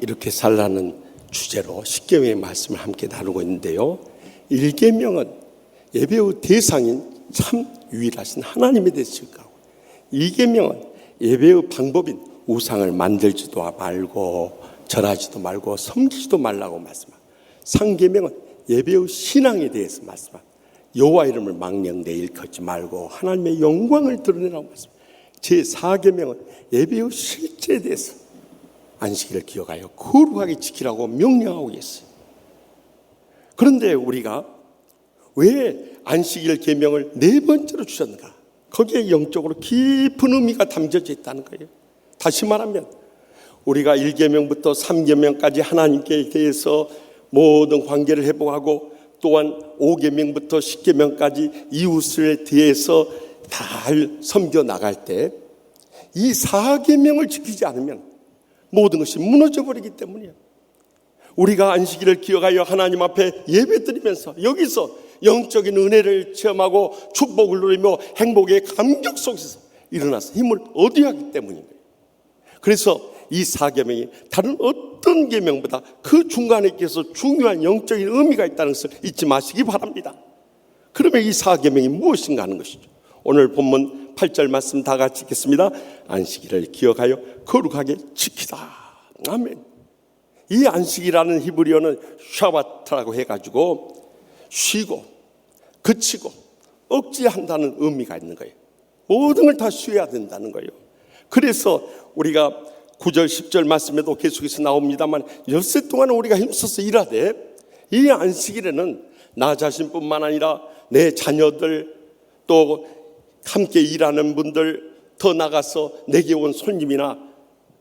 이렇게 살라는 주제로 십계명의 말씀을 함께 다루고 있는데요. 1계명은 예배의 대상인 참 유일하신 하나님에 대해서 증거하고, 2계명은 예배의 방법인 우상을 만들지도 말고 절하지도 말고 섬기지도 말라고 말씀합니다. 3계명은 예배의 신앙에 대해서 말씀합니다. 여호와 이름을 망령되이 일컫지 말고 하나님의 영광을 드러내라고 말씀합니다. 제4계명은 예배의 실제에 대해서 안식일을 기억하여 거룩하게 지키라고 명령하고 있어요. 그런데 우리가 왜 안식일 계명을 4번째로 주셨는가? 거기에 영적으로 깊은 의미가 담겨져 있다는 거예요. 다시 말하면 우리가 1계명부터 3계명까지 하나님께 대해서 모든 관계를 회복하고, 또한 5계명부터 10계명까지 이웃에 대해서 잘 섬겨 나갈 때 이 4계명을 지키지 않으면 모든 것이 무너져 버리기 때문이에요. 우리가 안식일을 기억하여 하나님 앞에 예배드리면서 여기서 영적인 은혜를 체험하고 축복을 누리며 행복의 감격 속에서 일어나서 힘을 얻어야 하기 때문입니다. 그래서 이 4계명이 다른 어떤 계명보다 그 중간에 있어서 중요한 영적인 의미가 있다는 것을 잊지 마시기 바랍니다. 그러면 이 4계명이 무엇인가 하는 것이죠. 오늘 본문 8절 말씀 다 같이 읽겠습니다. 안식일을 기억하여 거룩하게 지키다. 아멘. 이 안식이라는 히브리어는 샤바트라고 해가지고 쉬고 그치고 억제한다는 의미가 있는 거예요. 모든 걸 다 쉬어야 된다는 거예요. 그래서 우리가 9절 10절 말씀에도 계속해서 나옵니다만, 엿새 동안 우리가 힘써서 일하되 이 안식일에는 나 자신뿐만 아니라 내 자녀들, 또 함께 일하는 분들, 더 나가서 내게 온 손님이나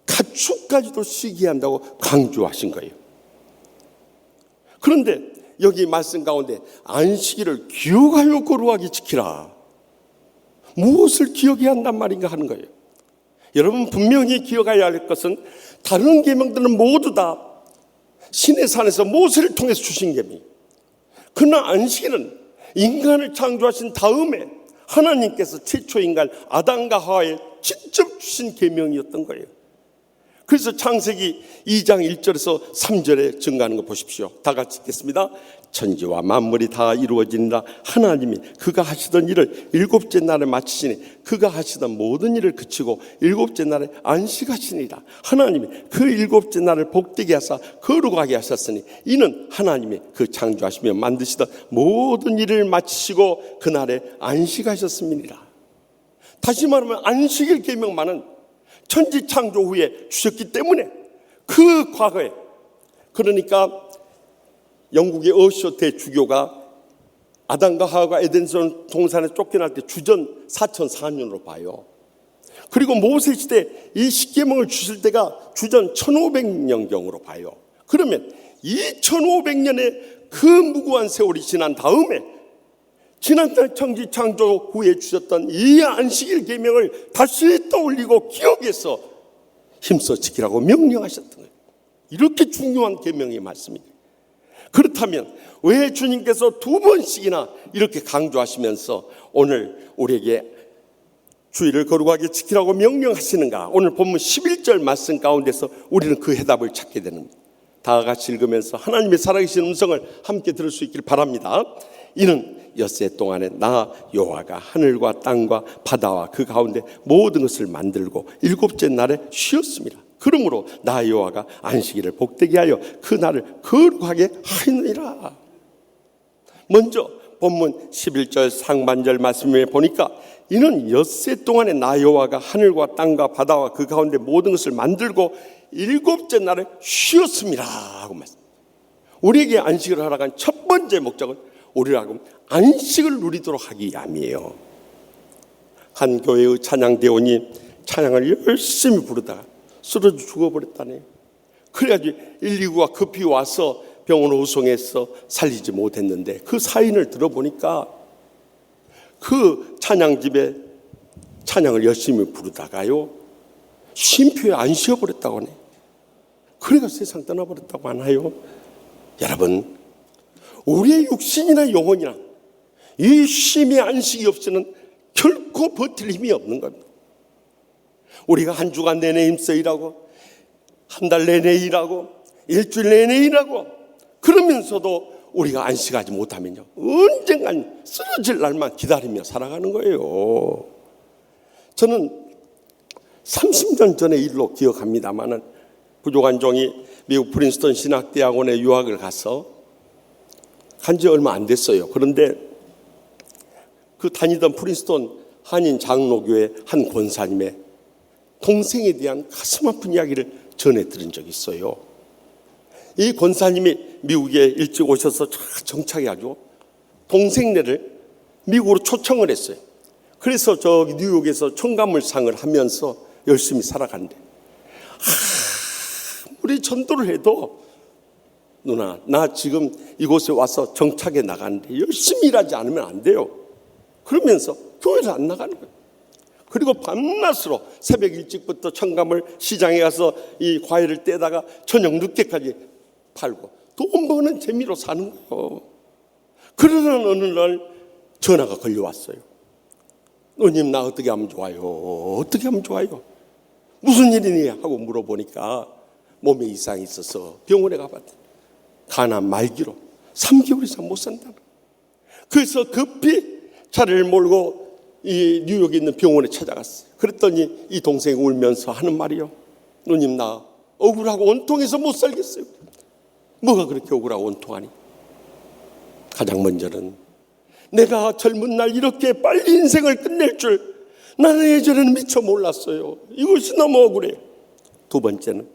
가축까지도 쉬게 한다고 강조하신 거예요. 그런데 여기 말씀 가운데 안식일을 기억하여 거룩하게 지키라. 무엇을 기억해야 한단 말인가 하는 거예요. 여러분, 분명히 기억해야 할 것은 다른 계명들은 모두 다 신의 산에서 모세를 통해서 주신 계명. 그러나 안식일은 인간을 창조하신 다음에 하나님께서 최초 인간 아담과 하와에 직접 주신 계명이었던 거예요. 그래서 창세기 2장 1절에서 3절에 증가하는 거 보십시오. 다 같이 읽겠습니다. 천지와 만물이 다 이루어지니라. 하나님이 그가 하시던 일을 7째 날에 마치시니 그가 하시던 모든 일을 그치고 7째 날에 안식하시니라. 하나님이 그 7째 날을 복되게 하사 거룩하게 하셨으니 이는 하나님이 그 창조하시며 만드시던 모든 일을 마치시고 그날에 안식하셨음이니라. 다시 말하면 안식일 계명만은 천지 창조 후에 주셨기 때문에 그 과거에, 그러니까 영국의 어쇼 대주교가 아담과 하와가 에덴 동산에 쫓겨날 때 주전 4004년으로 봐요. 그리고 모세 시대 이 십계명을 주실 때가 주전 1500년경으로 봐요. 그러면 이 1500년의 그 무고한 세월이 지난 다음에 지난달 천지 창조 후에 주셨던 이 안식일 계명을 다시 떠올리고 기억해서 힘써 지키라고 명령하셨던 거예요. 이렇게 중요한 계명의 말씀입니다. 그렇다면 왜 주님께서 2번씩이나 이렇게 강조하시면서 오늘 우리에게 주일을 거룩하게 지키라고 명령하시는가? 오늘 본문 11절 말씀 가운데서 우리는 그 해답을 찾게 됩니다. 다 같이 읽으면서 하나님의 살아계신 음성을 함께 들을 수 있길 바랍니다. 이는 엿새 동안에 나 여호와가 하늘과 땅과 바다와 그 가운데 모든 것을 만들고 7째 날에 쉬었습니다. 그러므로 나 여호와가 안식일을 복되게 하여 그 날을 거룩하게 하느니라. 먼저 본문 11절 상반절 말씀에 보니까 이는 엿새 동안에 나 여호와가 하늘과 땅과 바다와 그 가운데 모든 것을 만들고 7째 날에 쉬었습니다 하고 말씀. 우리에게 안식을 하러 간 첫 번째 목적은 우리라고 안식을 누리도록 하기 위함이에요. 한 교회의 찬양대원이 찬양을 열심히 부르다가 쓰러져 죽어버렸다네요. 그래가지고 119가 급히 와서 병원으로 후송해서 살리지 못했는데 그 사인을 들어보니까 그 찬양집에 찬양을 열심히 부르다가요 쉼표에 안 쉬어버렸다고 하네. 그래가 세상 떠나버렸다고 하나요? 여러분, 우리의 육신이나 영혼이나 이 쉼의 안식이 없이는 결코 버틸 힘이 없는 겁니다. 우리가 한 주간 내내 힘써 일하고 한 달 내내 일하고 일주일 내내 일하고 그러면서도 우리가 안식하지 못하면요 언젠간 쓰러질 날만 기다리며 살아가는 거예요. 저는 30년 전의 일로 기억합니다마는 부족한 종이 미국 프린스턴 신학대학원에 유학을 가서 간지 얼마 안 됐어요. 그런데 그 다니던 프린스턴 한인 장로교회 한 권사님의 동생에 대한 가슴 아픈 이야기를 전해 들은 적이 있어요. 이 권사님이 미국에 일찍 오셔서 정착해가지고 동생네를 미국으로 초청을 했어요. 그래서 저기 뉴욕에서 청가물상을 하면서 열심히 살아간대. 우리 전도를 해도 누나 나 지금 이곳에 와서 정착해 나가는데 열심히 일하지 않으면 안 돼요. 그러면서 교회를 안 나가는 거예요. 그리고 밤낮으로 새벽 일찍부터 청가물 시장에 가서 이 과일을 떼다가 저녁 늦게까지 팔고 돈 버는 재미로 사는 거예요. 그러던 어느 날 전화가 걸려왔어요. 누님 나 어떻게 하면 좋아요? 어떻게 하면 좋아요? 무슨 일이니? 하고 물어보니까 몸에 이상이 있어서 병원에 가봤더니 간암 말기로 3개월 이상 못 산다는 거예요. 그래서 급히 차를 몰고 이 뉴욕에 있는 병원에 찾아갔어요. 그랬더니 이 동생이 울면서 하는 말이요. 누님 나 억울하고 원통해서 못 살겠어요. 뭐가 그렇게 억울하고 원통하니? 가장 먼저는 내가 젊은 날 이렇게 빨리 인생을 끝낼 줄 나는 예전에는 미처 몰랐어요. 이것이 너무 억울해요. 두 번째는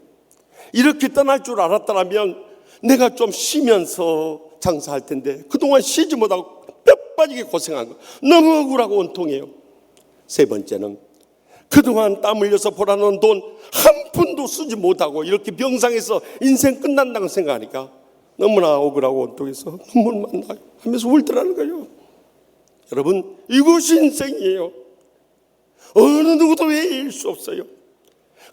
이렇게 떠날 줄 알았더라면 내가 좀 쉬면서 장사할 텐데 그동안 쉬지 못하고 뼈 빠지게 고생한 거 너무 억울하고 원통해요. 세 번째는 그동안 땀 흘려서 벌어놓은 돈 한 푼도 쓰지 못하고 이렇게 병상에서 인생 끝난다고 생각하니까 너무나 억울하고 원통해서 눈물만 나요 하면서 울더라는 거예요. 여러분 이것이 인생이에요. 어느 누구도 외일 수 없어요.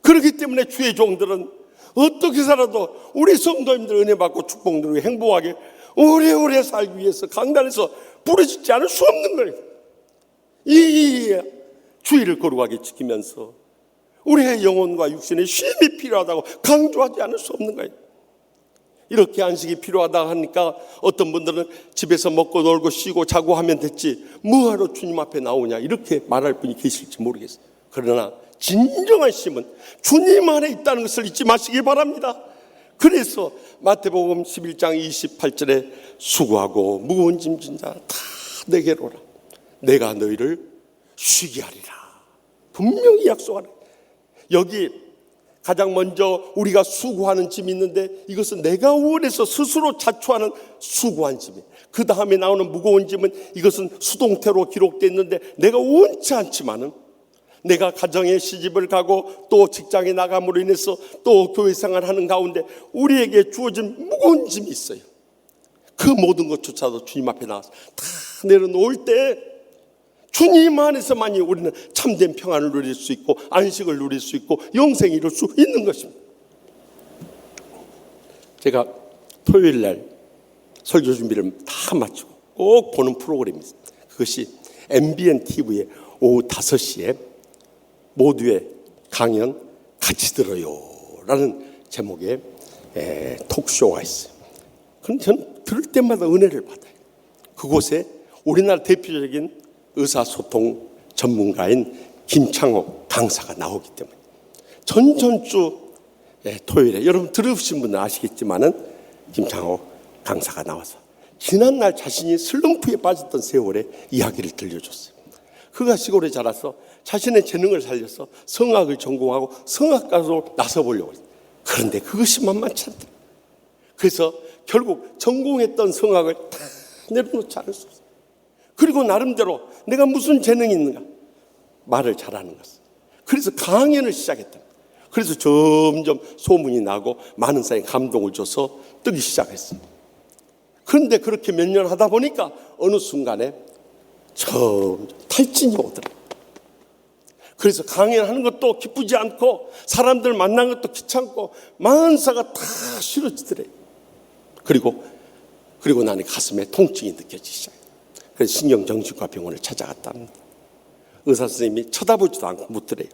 그렇기 때문에 주의 종들은 어떻게 살아도 우리 성도님들 은혜 받고 축복 누리고 행복하게 오래오래 살기 위해서 강단에서 부르짖지 않을 수 없는 거예요. 이 주의를 거룩하게 지키면서 우리의 영혼과 육신의 쉼이 필요하다고 강조하지 않을 수 없는 거예요. 이렇게 안식이 필요하다 하니까 어떤 분들은 집에서 먹고 놀고 쉬고 자고 하면 됐지 뭐하러 주님 앞에 나오냐 이렇게 말할 분이 계실지 모르겠어요. 그러나 진정한 쉼은 주님 안에 있다는 것을 잊지 마시기 바랍니다. 그래서 마태복음 11장 28절에 수고하고 무거운 짐진 자 다 내게로 오라 내가 너희를 쉬게 하리라 분명히 약속하는. 여기 가장 먼저 우리가 수고하는 짐이 있는데 이것은 내가 원해서 스스로 자초하는 수고한 짐이에요. 그 다음에 나오는 무거운 짐은 이것은 수동태로 기록되어 있는데 내가 원치 않지만은 내가 가정에 시집을 가고 또 직장에 나감으로 인해서 또 교회 생활하는 가운데 우리에게 주어진 무거운 짐이 있어요. 그 모든 것조차도 주님 앞에 나와서 다 내려놓을 때 주님 안에서만이 우리는 참된 평안을 누릴 수 있고 안식을 누릴 수 있고 영생을 이룰 수 있는 것입니다. 제가 토요일 날 설교 준비를 다 마치고 꼭 보는 프로그램이 있습니다. 그것이 MBN TV의 오후 5시에 모두의 강연 같이 들어요 라는 제목의 톡쇼가 있어요. 그럼 저는 들을 때마다 은혜를 받아요. 그곳에 우리나라 대표적인 의사소통 전문가인 김창호 강사가 나오기 때문에 전주 토요일에 여러분 들으신 분은 아시겠지만은 김창호 강사가 나와서 지난날 자신이 슬럼프에 빠졌던 세월에 이야기를 들려줬어요. 그가 시골에 자라서 자신의 재능을 살려서 성악을 전공하고 성악가로 나서보려고 했어요. 그런데 그것이 만만치 않더라. 그래서 결국 전공했던 성악을 다 내려놓지 않을 수 없어요. 그리고 나름대로 내가 무슨 재능이 있는가 말을 잘하는 것을. 그래서 강연을 시작했다. 그래서 점점 소문이 나고 많은 사람이 감동을 줘서 뜨기 시작했어요. 그런데 그렇게 몇 년 하다 보니까 어느 순간에 점점 탈진이 오더라. 그래서 강연하는 것도 기쁘지 않고 사람들 만나는 것도 귀찮고 만사가 다 싫어지더래. 그리고 나는 가슴에 통증이 느껴지기 시작해요. 그래서 신경정신과 병원을 찾아갔답니다. 의사 선생님이 쳐다보지도 않고 묻더래요.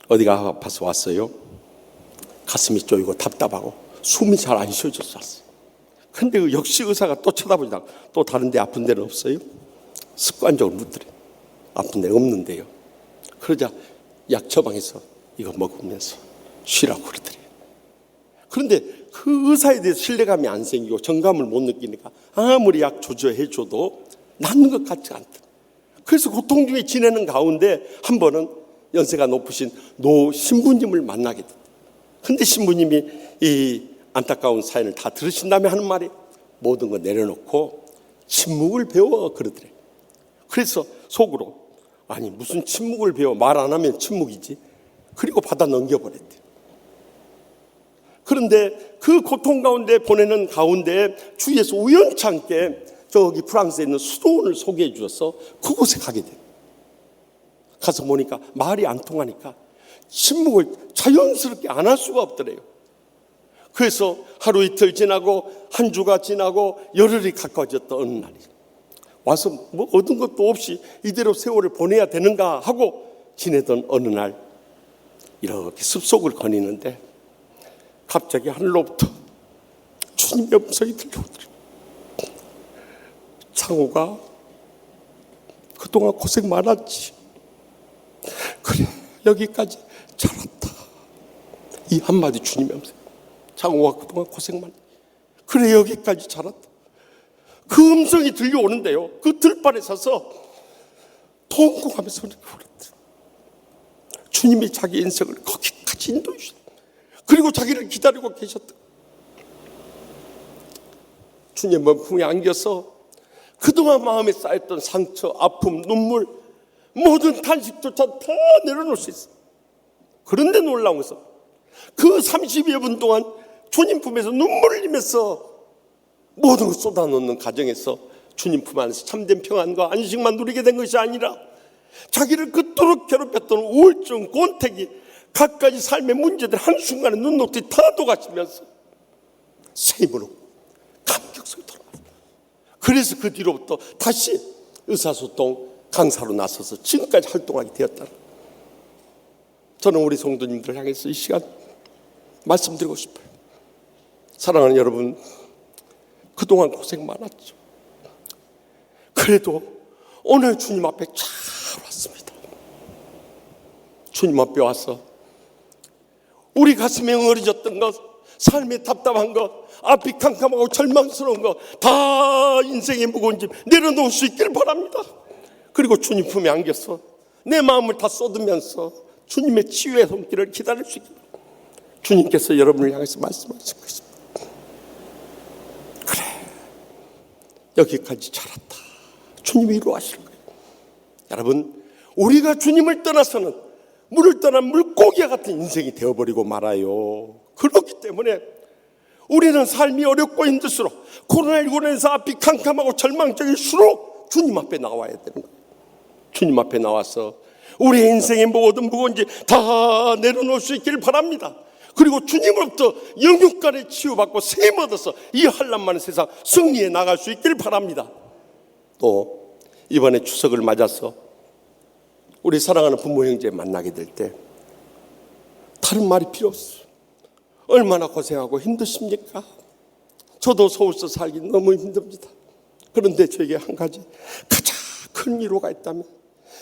어디가 아파서 왔어요? 가슴이 쪼이고 답답하고 숨이 잘 안 쉬어져서 왔어요. 근데 역시 의사가 또 쳐다보니까 또 다른 데 아픈 데는 없어요? 습관적으로 묻더래요. 아픈 데 없는데요. 그러자 약 처방해서 이거 먹으면서 쉬라고 그러더래요. 그런데 그 의사에 대해서 신뢰감이 안 생기고 정감을 못 느끼니까 아무리 약 조절해줘도 낫는 것 같지 않다. 그래서 고통 중에 지내는 가운데 한 번은 연세가 높으신 노 신부님을 만나게 됐다. 근데 신부님이 이 안타까운 사연을 다 들으신 다음에 하는 말이 모든 거 내려놓고 침묵을 배워 그러더래. 그래서 속으로 아니 무슨 침묵을 배워, 말 안 하면 침묵이지. 그리고 받아 넘겨버렸대. 그런데 그 고통 가운데 보내는 가운데 주위에서 우연찮게 저기 프랑스에 있는 수도원을 소개해 주셔서 그곳에 가게 돼. 가서 보니까 말이 안 통하니까 침묵을 자연스럽게 안 할 수가 없더래요. 그래서 하루 이틀 지나고 한 주가 지나고 열흘이 가까워졌던 어느 날이 와서 뭐 얻은 것도 없이 이대로 세월을 보내야 되는가 하고 지내던 어느 날 이렇게 숲속을 거니는데 갑자기 하늘로부터 주님의 음성이 들려오더래요. 창호가 그동안 고생 많았지. 그래 여기까지 자랐다. 이 한마디 주님의 음성. 창호가 그동안 고생 많았지. 그래 여기까지 자랐다. 그 음성이 들려오는데요. 그 들판에 서서 통곡하면서 울었다. 주님이 자기 인생을 거기까지 인도해 주셨다. 그리고 자기를 기다리고 계셨다. 주님 품에 안겨서 그동안 마음에 쌓였던 상처, 아픔, 눈물, 모든 탄식조차 다 내려놓을 수 있어요. 그런데 놀라운 것은 그 30여 분 동안 주님 품에서 눈물을 흘리면서 모든 걸 쏟아놓는 가정에서 주님 품 안에서 참된 평안과 안식만 누리게 된 것이 아니라 자기를 그토록 괴롭혔던 우울증, 곤택이 갖가지 삶의 문제들 한순간에 눈높이 다 녹아지면서 새 힘으로 감격스럽게 돌아왔어요. 그래서 그 뒤로부터 다시 의사소통 강사로 나서서 지금까지 활동하게 되었다. 저는 우리 성도님들 향해서 이 시간 말씀드리고 싶어요. 사랑하는 여러분, 그동안 고생 많았죠. 그래도 오늘 주님 앞에 잘 왔습니다. 주님 앞에 와서 우리 가슴에 응어리졌던 것, 삶의 답답한 것, 앞이 캄캄하고 절망스러운 것, 다 인생의 무거운 짐 내려놓을 수 있기를 바랍니다. 그리고 주님 품에 안겨서 내 마음을 다 쏟으면서 주님의 치유의 손길을 기다릴 수 있기를 바랍니다. 주님께서 여러분을 향해서 말씀하시고 있습니다. 그래 여기까지 자랐다. 주님이 이루어하실 거예요. 여러분, 우리가 주님을 떠나서는 물을 떠난 물고기와 같은 인생이 되어버리고 말아요. 그렇기 때문에 우리는 삶이 어렵고 힘들수록 코로나19로 인해서 앞이 캄캄하고 절망적일수록 주님 앞에 나와야 되는 거예요. 주님 앞에 나와서 우리의 인생의 모든 무거운지 다 내려놓을 수 있기를 바랍니다. 그리고 주님으로부터 영육간에 치유받고 세임 얻어서 이 한란 많은 세상 승리해 나갈 수 있기를 바랍니다. 또 이번에 추석을 맞아서 우리 사랑하는 부모 형제 만나게 될 때 다른 말이 필요 없어요. 얼마나 고생하고 힘드십니까? 저도 서울서 살기 너무 힘듭니다. 그런데 저에게 한 가지 가장 큰 위로가 있다면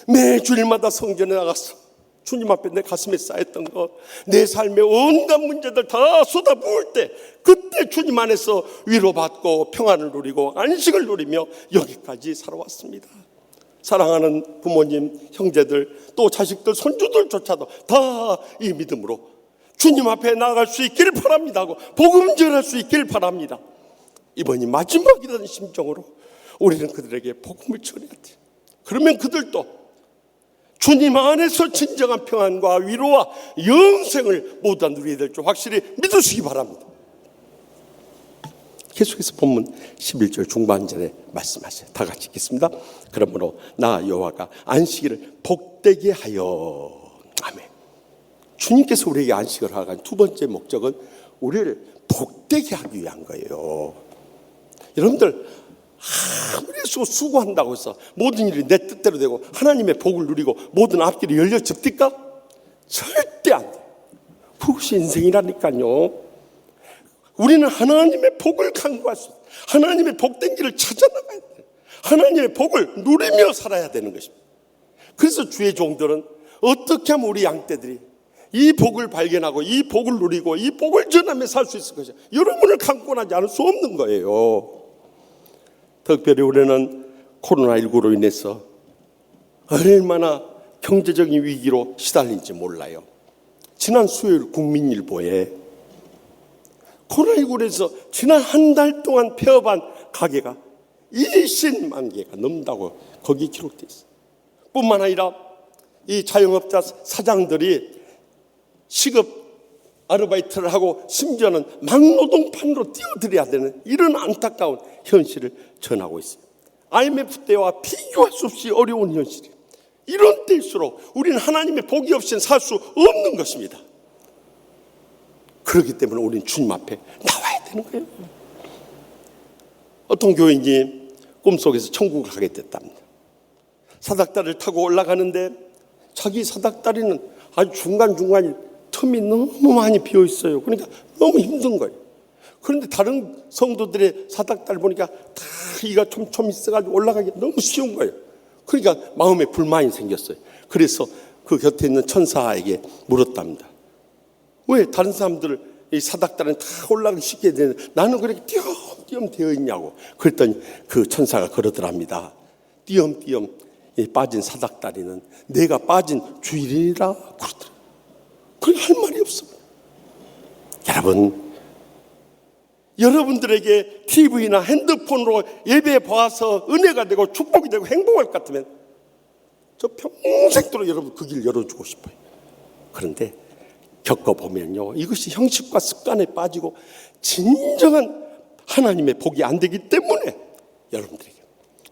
매 주일마다 성전에 나가서 주님 앞에 내 가슴에 쌓였던 것, 내 삶의 온갖 문제들 다 쏟아부을 때 그때 주님 안에서 위로받고 평안을 누리고 안식을 누리며 여기까지 살아왔습니다. 사랑하는 부모님, 형제들, 또 자식들, 손주들조차도 다 이 믿음으로 주님 앞에 나아갈 수 있기를 바랍니다 하고 복음 전할 수 있기를 바랍니다. 이번이 마지막이라는 심정으로 우리는 그들에게 복음을 전해야 돼요. 그러면 그들도 주님 안에서 진정한 평안과 위로와 영생을 모두 다 누리게 될 줄 확실히 믿으시기 바랍니다. 계속해서 본문 11절 중반절에 말씀하세요. 다 같이 읽겠습니다. 그러므로 나 여호와가 안식일을 복되게 하여. 아멘. 주님께서 우리에게 안식을 하라는 두 번째 목적은 우리를 복되게 하기 위한 거예요. 여러분들 아무리 수고한다고 해서 모든 일이 내 뜻대로 되고 하나님의 복을 누리고 모든 앞길이 열려집니까? 절대 안 돼요. 그것이 인생이라니까요. 우리는 하나님의 복을 간구할 수, 하나님의 복된 길을 찾아나가야 돼요. 하나님의 복을 누리며 살아야 되는 것입니다. 그래서 주의 종들은 어떻게 하면 우리 양떼들이 이 복을 발견하고 이 복을 누리고 이 복을 전하며 살 수 있을 것이야. 여러분을 강권하지 않을 수 없는 거예요. 특별히 우리는 코로나19로 인해서 얼마나 경제적인 위기로 시달린지 몰라요. 지난 수요일 국민일보에 코로나19로 해서 지난 한 달 동안 폐업한 가게가 20만 개가 넘는다고 거기 기록되어 있어요. 뿐만 아니라 이 자영업자 사장들이 시급 아르바이트를 하고 심지어는 막노동판으로 뛰어들어야 되는 이런 안타까운 현실을 전하고 있어요. IMF 때와 비교할 수 없이 어려운 현실이에요. 이런 때일수록 우리는 하나님의 복이 없이는 살 수 없는 것입니다. 그렇기 때문에 우리는 주님 앞에 나와야 되는 거예요. 어떤 교인이 꿈속에서 천국을 가게 됐답니다. 사닥다리를 타고 올라가는데 자기 사닥다리는 아주 중간중간에 틈이 너무 많이 비어 있어요. 그러니까 너무 힘든 거예요. 그런데 다른 성도들의 사닥다리를 보니까 다 이가 촘촘히 있어가지고 올라가기 너무 쉬운 거예요. 그러니까 마음에 불만이 생겼어요. 그래서 그 곁에 있는 천사에게 물었답니다. 왜 다른 사람들 이 사닥다리는 다 올라가기 쉽게 되는데 나는 그렇게 띄엄띄엄 되어 있냐고. 그랬더니 그 천사가 그러더랍니다. 띄엄띄엄 빠진 사닥다리는 내가 빠진 주일이라 그러더라고요. 그게 할 말이 없어. 여러분들에게 TV나 핸드폰으로 예배 봐서 은혜가 되고 축복이 되고 행복할 것 같으면 저 평생도록 여러분 그 길 열어주고 싶어요. 그런데 겪어보면요, 이것이 형식과 습관에 빠지고 진정한 하나님의 복이 안 되기 때문에 여러분들에게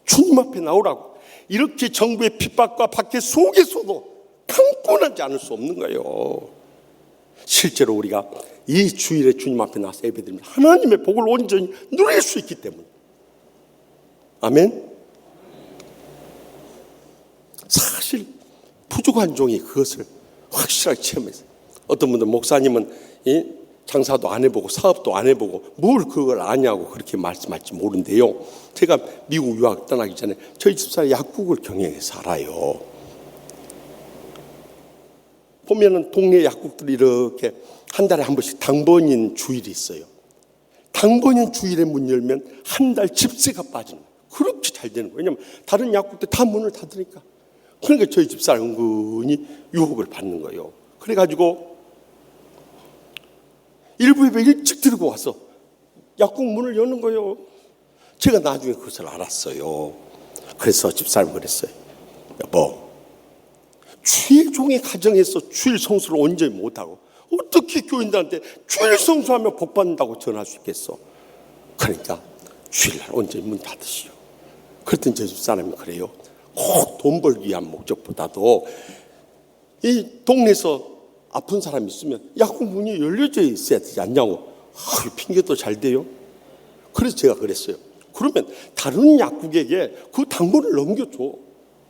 주님 앞에 나오라고 이렇게 정부의 핍박과 박해 속에서도 강권하지 않을 수 없는 거예요. 실제로 우리가 이 주일에 주님 앞에 나와서 예배드리면 하나님의 복을 온전히 누릴 수 있기 때문에. 아멘. 사실 부족한 종이 그것을 확실하게 체험했어요. 어떤 분들 목사님은 장사도 안 해보고 사업도 안 해보고 뭘 그걸 아냐고 그렇게 말씀할지 모르는데요. 제가 미국 유학 떠나기 전에 저희 집사람 약국을 경영해서 알아요. 보면은 동네 약국들이 이렇게 한 달에 한 번씩 당번인 주일이 있어요. 당번인 주일에 문 열면 한 달 집세가 빠지는 거예요. 그렇게 잘 되는 거예요. 왜냐하면 다른 약국들 다 문을 닫으니까. 그러니까 저희 집사람 은근히 유혹을 받는 거예요. 그래가지고 일부 예배 일찍 들고 와서 약국 문을 여는 거예요. 제가 나중에 그것을 알았어요. 그래서 집사람이 그랬어요. 여보, 주의 종의 가정에서 주일 성수를 온전히 못하고 어떻게 교인들한테 주일 성수하며 복받는다고 전할 수 있겠어? 그러니까 주일날 온전히 문 닫으시오. 그랬더니 제 집사람이 그래요. 꼭 돈 벌기 위한 목적보다도 이 동네에서 아픈 사람이 있으면 약국 문이 열려져 있어야 되지 않냐고. 핑계도 잘 대요. 그래서 제가 그랬어요. 그러면 다른 약국에게 그 당번을 넘겨줘.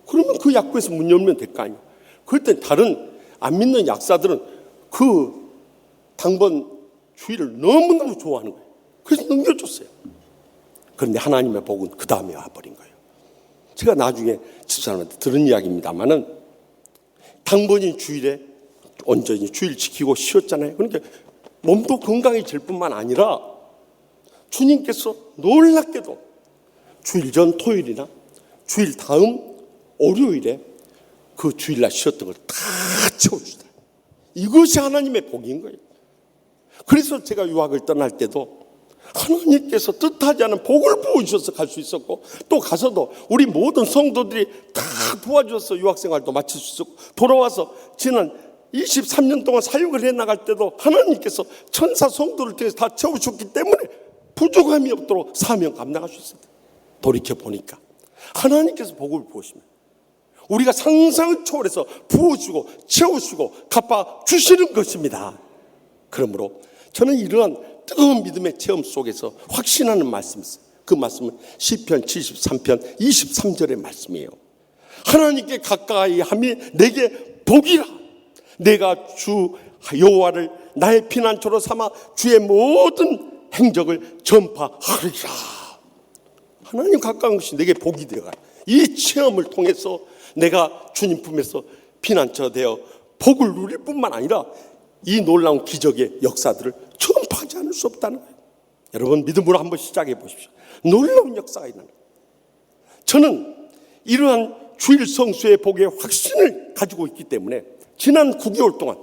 그러면 그 약국에서 문 열면 될 거 아니야. 그랬더니 다른 안 믿는 약사들은 그 당번 주의를 너무너무 좋아하는 거예요. 그래서 넘겨줬어요. 그런데 하나님의 복은 그 다음에 와버린 거예요. 제가 나중에 집사람한테 들은 이야기입니다만은 당번인 주일에 온전히 주일 지키고 쉬었잖아요. 그러니까 몸도 건강해질 뿐만 아니라 주님께서 놀랍게도 주일 전 토요일이나 주일 다음 월요일에 그 주일날 쉬었던 걸 다 채워주다. 이것이 하나님의 복인 거예요. 그래서 제가 유학을 떠날 때도 하나님께서 뜻하지 않은 복을 부어주셔서 갈 수 있었고, 또 가서도 우리 모든 성도들이 다 도와주셔서 유학생활도 마칠 수 있었고, 돌아와서 지난 23년 동안 사역을 해나갈 때도 하나님께서 천사 성도를 통해서 다 채워주셨기 때문에 부족함이 없도록 사명 감당할 수 있었다. 돌이켜보니까 하나님께서 복을 부으시면 우리가 상상을 초월해서 부어주고 채워주고 갚아주시는 것입니다. 그러므로 저는 이러한 뜨거운 믿음의 체험 속에서 확신하는 말씀이 있어요. 그 말씀은 시편 73편 23절의 말씀이에요. 하나님께 가까이 함이 내게 복이라. 내가 주 여호와를 나의 피난처로 삼아 주의 모든 행적을 전파하리라. 하나님 가까운 것이 내게 복이 되어가. 이 체험을 통해서 내가 주님 품에서 피난처 되어 복을 누릴 뿐만 아니라 이 놀라운 기적의 역사들을 전파하지 않을 수 없다는 거예요. 여러분, 믿음으로 한번 시작해 보십시오. 놀라운 역사가 있는 거예요. 저는 이러한 주일 성수의 복의 확신을 가지고 있기 때문에 지난 9개월 동안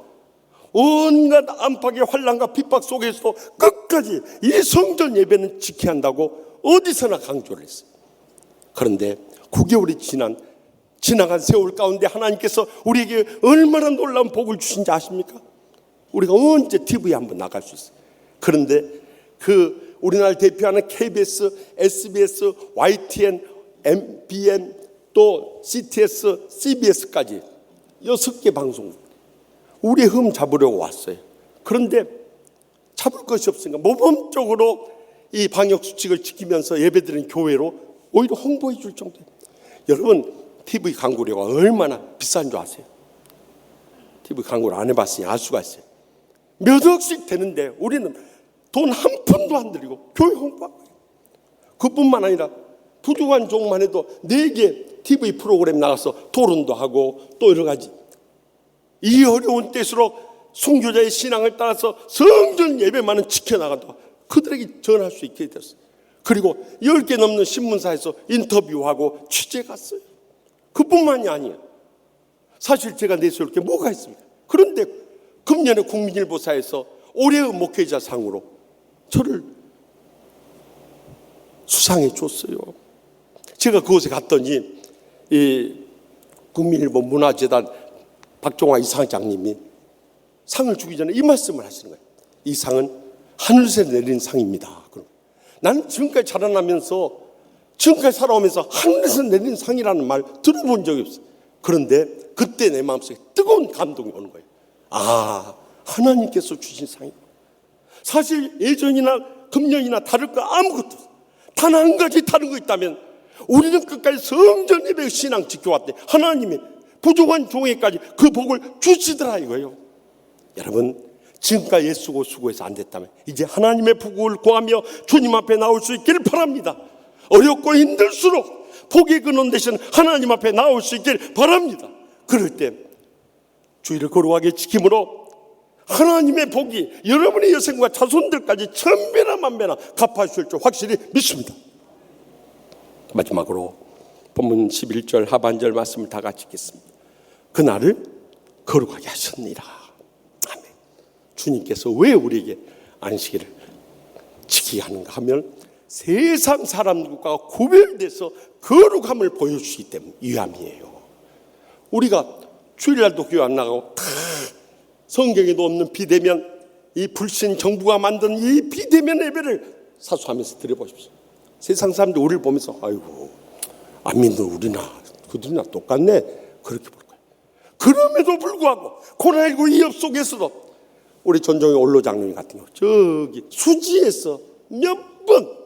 온갖 안팎의 환난과 핍박 속에서도 끝까지 이 성전 예배는 지켜야 한다고 어디서나 강조를 했어요. 그런데 9개월이 지나간 세월 가운데 하나님께서 우리에게 얼마나 놀라운 복을 주신지 아십니까? 우리가 언제 TV에 한번 나갈 수 있어요. 그런데 그 우리나라를 대표하는 KBS, SBS, YTN, MBN, 또 CTS, CBS까지 6개 방송 우리의 흠 잡으려고 왔어요. 그런데 잡을 것이 없으니까 모범적으로 이 방역수칙을 지키면서 예배드리는 교회로 오히려 홍보해 줄 정도예요. 여러분, TV 광고료가 얼마나 비싼 줄 아세요? TV 광고를 안 해봤으니 알 수가 있어요. 몇 억씩 되는데 우리는 돈 한 푼도 안 들이고 교회 홍보하고 있어요. 그뿐만 아니라 부족한 종만 해도 4개 TV 프로그램 나가서 토론도 하고 또 여러 가지. 이 어려운 때일수록 순교자의 신앙을 따라서 성전 예배만은 지켜나간다. 그들에게 전할 수 있게 됐어요. 그리고 10개 넘는 신문사에서 인터뷰하고 취재 갔어요. 그뿐만이 아니에요. 사실 제가 내세울 게 뭐가 있습니까? 그런데 금년에 국민일보사에서 올해의 목회자상으로 저를 수상해 줬어요. 제가 그곳에 갔더니 이 국민일보 문화재단 박종화 이사장님이 상을 주기 전에 이 말씀을 하시는 거예요. 이 상은 하늘에서 내린 상입니다. 나는 지금까지 자라나면서 지금까지 살아오면서 하늘에서 내린 상이라는 말 들어본 적이 없어요. 그런데 그때 내 마음속에 뜨거운 감동이 오는 거예요. 아, 하나님께서 주신 상이구나. 사실 예전이나 금년이나 다를 거 아무것도 없어요. 단 한 가지 다른 거 있다면 우리는 끝까지 성전 예배의 신앙 지켜왔대. 하나님이 부족한 종에까지 그 복을 주시더라 이거예요. 여러분, 지금까지 예수고 수고해서 안 됐다면 이제 하나님의 복을 구하며 주님 앞에 나올 수 있기를 바랍니다. 어렵고 힘들수록 복의 근원 되신 하나님 앞에 나올 수 있기를 바랍니다. 그럴 때 주의를 거룩하게 지킴으로 하나님의 복이 여러분의 여생과 자손들까지 천배나 만배나 갚아주실 줄 확실히 믿습니다. 마지막으로 본문 11절 하반절 말씀을 다 같이 읽겠습니다. 그날을 거룩하게 하셨느니라. 아멘. 주님께서 왜 우리에게 안식일을 지키게 하는가 하면 세상 사람들과 구별돼서 거룩함을 보여주시기 때문에 위함이에요. 우리가 주일날도 교회 안 나가고 다 성경에도 없는 비대면, 이 불신 정부가 만든 이 비대면 예배를 사수하면서 드려보십시오. 세상 사람들 우리를 보면서 아이고 안 믿는 우리나 그들이나 똑같네 그렇게 볼 거예요. 그럼에도 불구하고 코로나19 위협 속에서도 우리 전종의 원로 장로님 같은 경우 저기 수지에서 몇 번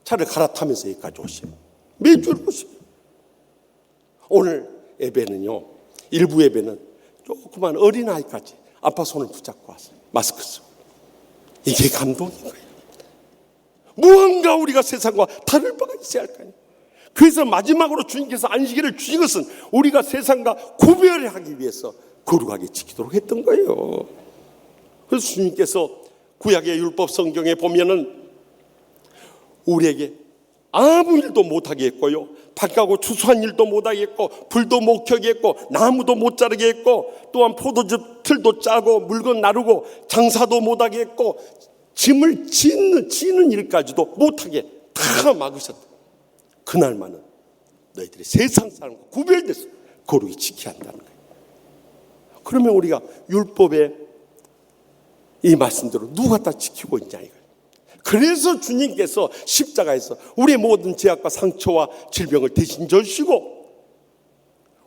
차를 갈아타면서 여기까지 오시요. 매주 오시요. 오늘 예배는요, 일부 예배는 조그만 어린아이까지 아빠 손을 붙잡고 왔어요. 마스크 쓰고. 이게 감동인 거예요. 무언가 우리가 세상과 다를 바가 있어야 할 거예요. 그래서 마지막으로 주님께서 안식일을 주신 것은 우리가 세상과 구별하기 위해서 거룩하게 지키도록 했던 거예요. 그래서 주님께서 구약의 율법 성경에 보면은 우리에게 아무 일도 못하게 했고요, 밭가고 추수한 일도 못하게 했고, 불도 못 켜게 했고, 나무도 못 자르게 했고, 또한 포도즙 틀도 짜고 물건 나르고 장사도 못하게 했고, 짐을 지는 일까지도 못하게 다 막으셨다. 그날만은 너희들이 세상 사람과 구별돼서 거룩히 지켜야 한다는 거예요. 그러면 우리가 율법의 이 말씀대로 누가 다 지키고 있냐 이거예요. 그래서 주님께서 십자가에서 우리의 모든 죄악과 상처와 질병을 대신 져주시고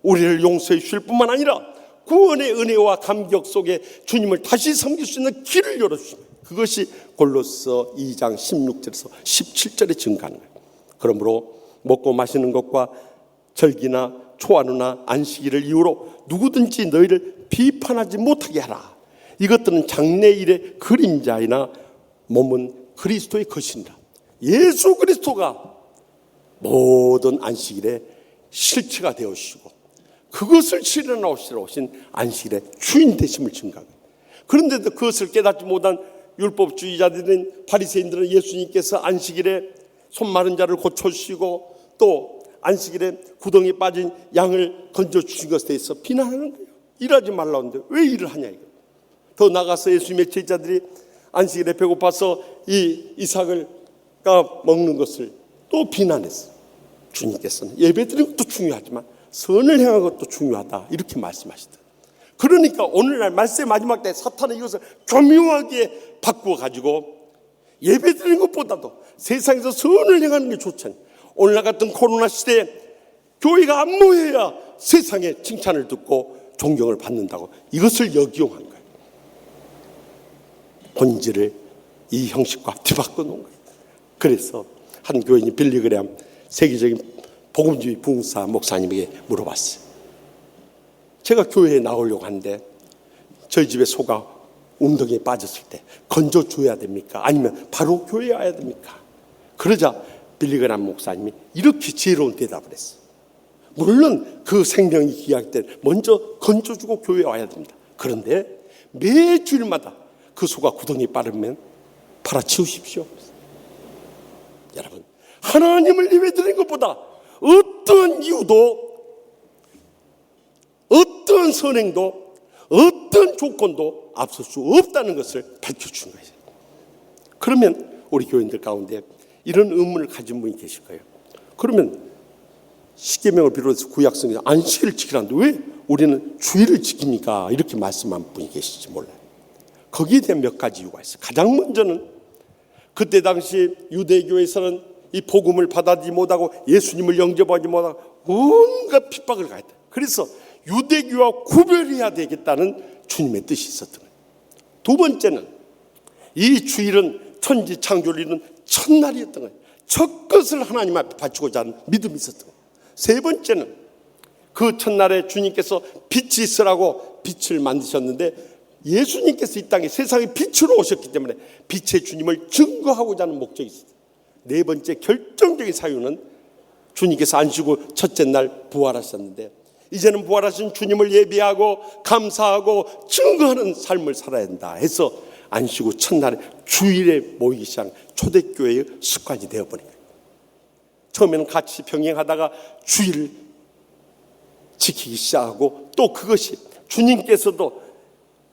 우리를 용서해 주실 뿐만 아니라 구원의 은혜와 감격 속에 주님을 다시 섬길 수 있는 길을 열어주십니다. 그것이 골로새 2장 16절에서 17절에 증가하는 거예요. 그러므로 먹고 마시는 것과 절기나 초하루나 안식일을 이유로 누구든지 너희를 비판하지 못하게 하라. 이것들은 장래일의 그림자이나 몸은 그리스도의 것이니라. 예수 그리스도가 모든 안식일의 실체가 되어주시고 그것을 실현하시러 오신 안식일의 주인 되심을 증거합니다. 그런데도 그것을 깨닫지 못한 율법주의자들인 바리새인들은 예수님께서 안식일에 손 마른 자를 고쳐주시고 또 안식일에 구덩이에 빠진 양을 건져주신 것에 대해서 비난하는 거예요. 일하지 말라는데 왜 일을 하냐 이거. 더 나가서 예수님의 제자들이 안식일에 배고파서 이 이삭을 먹는 것을 또 비난했어요. 주님께서는 예배드리는 것도 중요하지만 선을 행하는 것도 중요하다 이렇게 말씀하시더라고요. 그러니까 오늘날 말세의 마지막 때 사탄은 이것을 교묘하게 바꾸어 가지고 예배드리는 것보다도 세상에서 선을 행하는 게 좋잖아요. 오늘날 같은 코로나 시대에 교회가 안 모여야 세상의 칭찬을 듣고 존경을 받는다고 이것을 역이용한 거예요. 본질을 이 형식과 뒤바꿔 놓은 거예요. 그래서 한 교인이 빌리그레암 세계적인 복음주의 부흥사 목사님에게 물어봤어요. 제가 교회에 나오려고 하는데 저희 집에 소가 웅덩이에 빠졌을 때 건져줘야 됩니까? 아니면 바로 교회에 와야 됩니까? 그러자 빌리그레암 목사님이 이렇게 지혜로운 대답을 했어요. 물론 그 생명이 귀할 때 먼저 건져주고 교회에 와야 됩니다. 그런데 매 주일마다 그 소가 구덩이에 빠르면 팔아치우십시오. 여러분, 하나님을 예배드리는 것보다 어떤 이유도 어떤 선행도 어떤 조건도 앞설 수 없다는 것을 밝혀준 거예요. 그러면 우리 교인들 가운데 이런 의문을 가진 분이 계실 거예요. 그러면 십계명을 비롯해서 구약성에서 안식일을 지키라는데 왜 우리는 주일을 지킵니까? 이렇게 말씀한 분이 계실지 몰라요. 거기에 대한 몇 가지 이유가 있어요. 가장 먼저는 그때 당시 유대교에서는 이 복음을 받아들이지 못하고 예수님을 영접하지 못하고 온갖 핍박을 가했다. 그래서 유대교와 구별해야 되겠다는 주님의 뜻이 있었던 거예요. 두 번째는 이 주일은 천지 창조를 이룬 첫날이었던 거예요. 첫 것을 하나님 앞에 바치고자 하는 믿음이 있었던 거예요. 세 번째는 그 첫날에 주님께서 빛이 있으라고 빛을 만드셨는데 예수님께서 이 땅에 세상의 빛으로 오셨기 때문에 빛의 주님을 증거하고자 하는 목적이 있습니다. 네 번째 결정적인 사유는 주님께서 안식 후 첫째 날 부활하셨는데 이제는 부활하신 주님을 예배하고 감사하고 증거하는 삶을 살아야 한다 해서 안식 후 첫날에 주일에 모이기 시작한 초대교회의 습관이 되어버린 거예요. 처음에는 같이 병행하다가 주일을 지키기 시작하고 또 그것이 주님께서도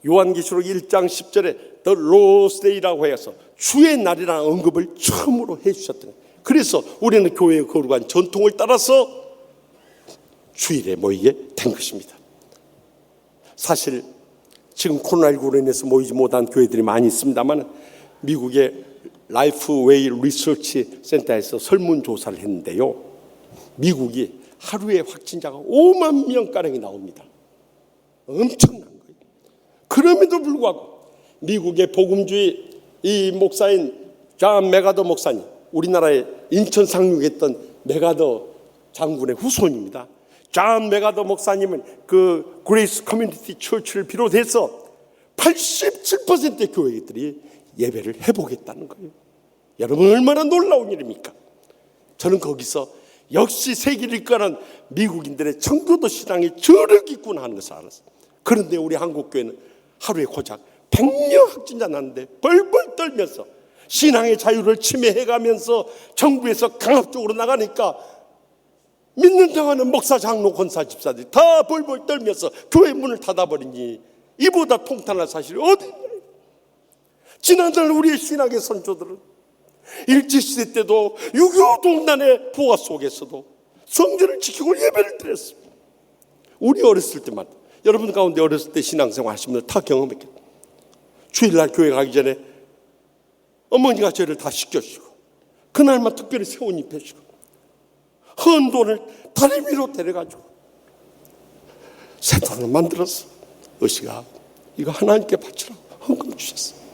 요한계시록 1장 10절에 The Lord's Day라고 해서 주의 날이라는 언급을 처음으로 해주셨던 거예요. 그래서 우리는 교회의 거룩한 전통을 따라서 주일에 모이게 된 것입니다. 사실 지금 코로나19로 인해서 모이지 못한 교회들이 많이 있습니다만 미국의 라이프웨이 리서치 센터에서 설문조사를 했는데요. 미국이 하루에 확진자가 5만 명가량이 나옵니다. 엄청난 거예요. 그럼에도 불구하고 미국의 복음주의 이 목사인 존 맥아더 목사님, 우리나라에 인천 상륙했던 맥아더 장군의 후손입니다. 존 맥아더 목사님은 그 그레이스 커뮤니티 처치를 비롯해서 87%의 교회들이 예배를 해보겠다는 거예요. 여러분 얼마나 놀라운 일입니까? 저는 거기서 역시 세계를 이끌어가는 미국인들의 청교도 신앙이 저력이 있구나 하는 것을 알았어요. 그런데 우리 한국교회는 하루에 고작 100명 확진자 났는데 벌벌 떨면서 신앙의 자유를 침해해가면서 정부에서 강압적으로 나가니까 믿는다고 하는 목사, 장로, 권사, 집사들이 다 벌벌 떨면서 교회 문을 닫아버리니 이보다 통탄할 사실이 어디 있냐. 지난달 우리의 신학의 선조들은 일제시대 때도 6.25 동란의 부하 속에서도 성전을 지키고 예배를 드렸습니다. 우리 어렸을 때마다 여러분 가운데 어렸을 때 신앙생활 하신 분들 다 경험했겠죠. 주일날 교회 가기 전에 어머니가 저희를 다 씻겨주시고 그날만 특별히 새 옷 입혀주시고 헌 돈을 다리 위로 데려가지고 새 돈을 만들어서 어시가 이거 하나님께 바치라고 헌금 주셨어요.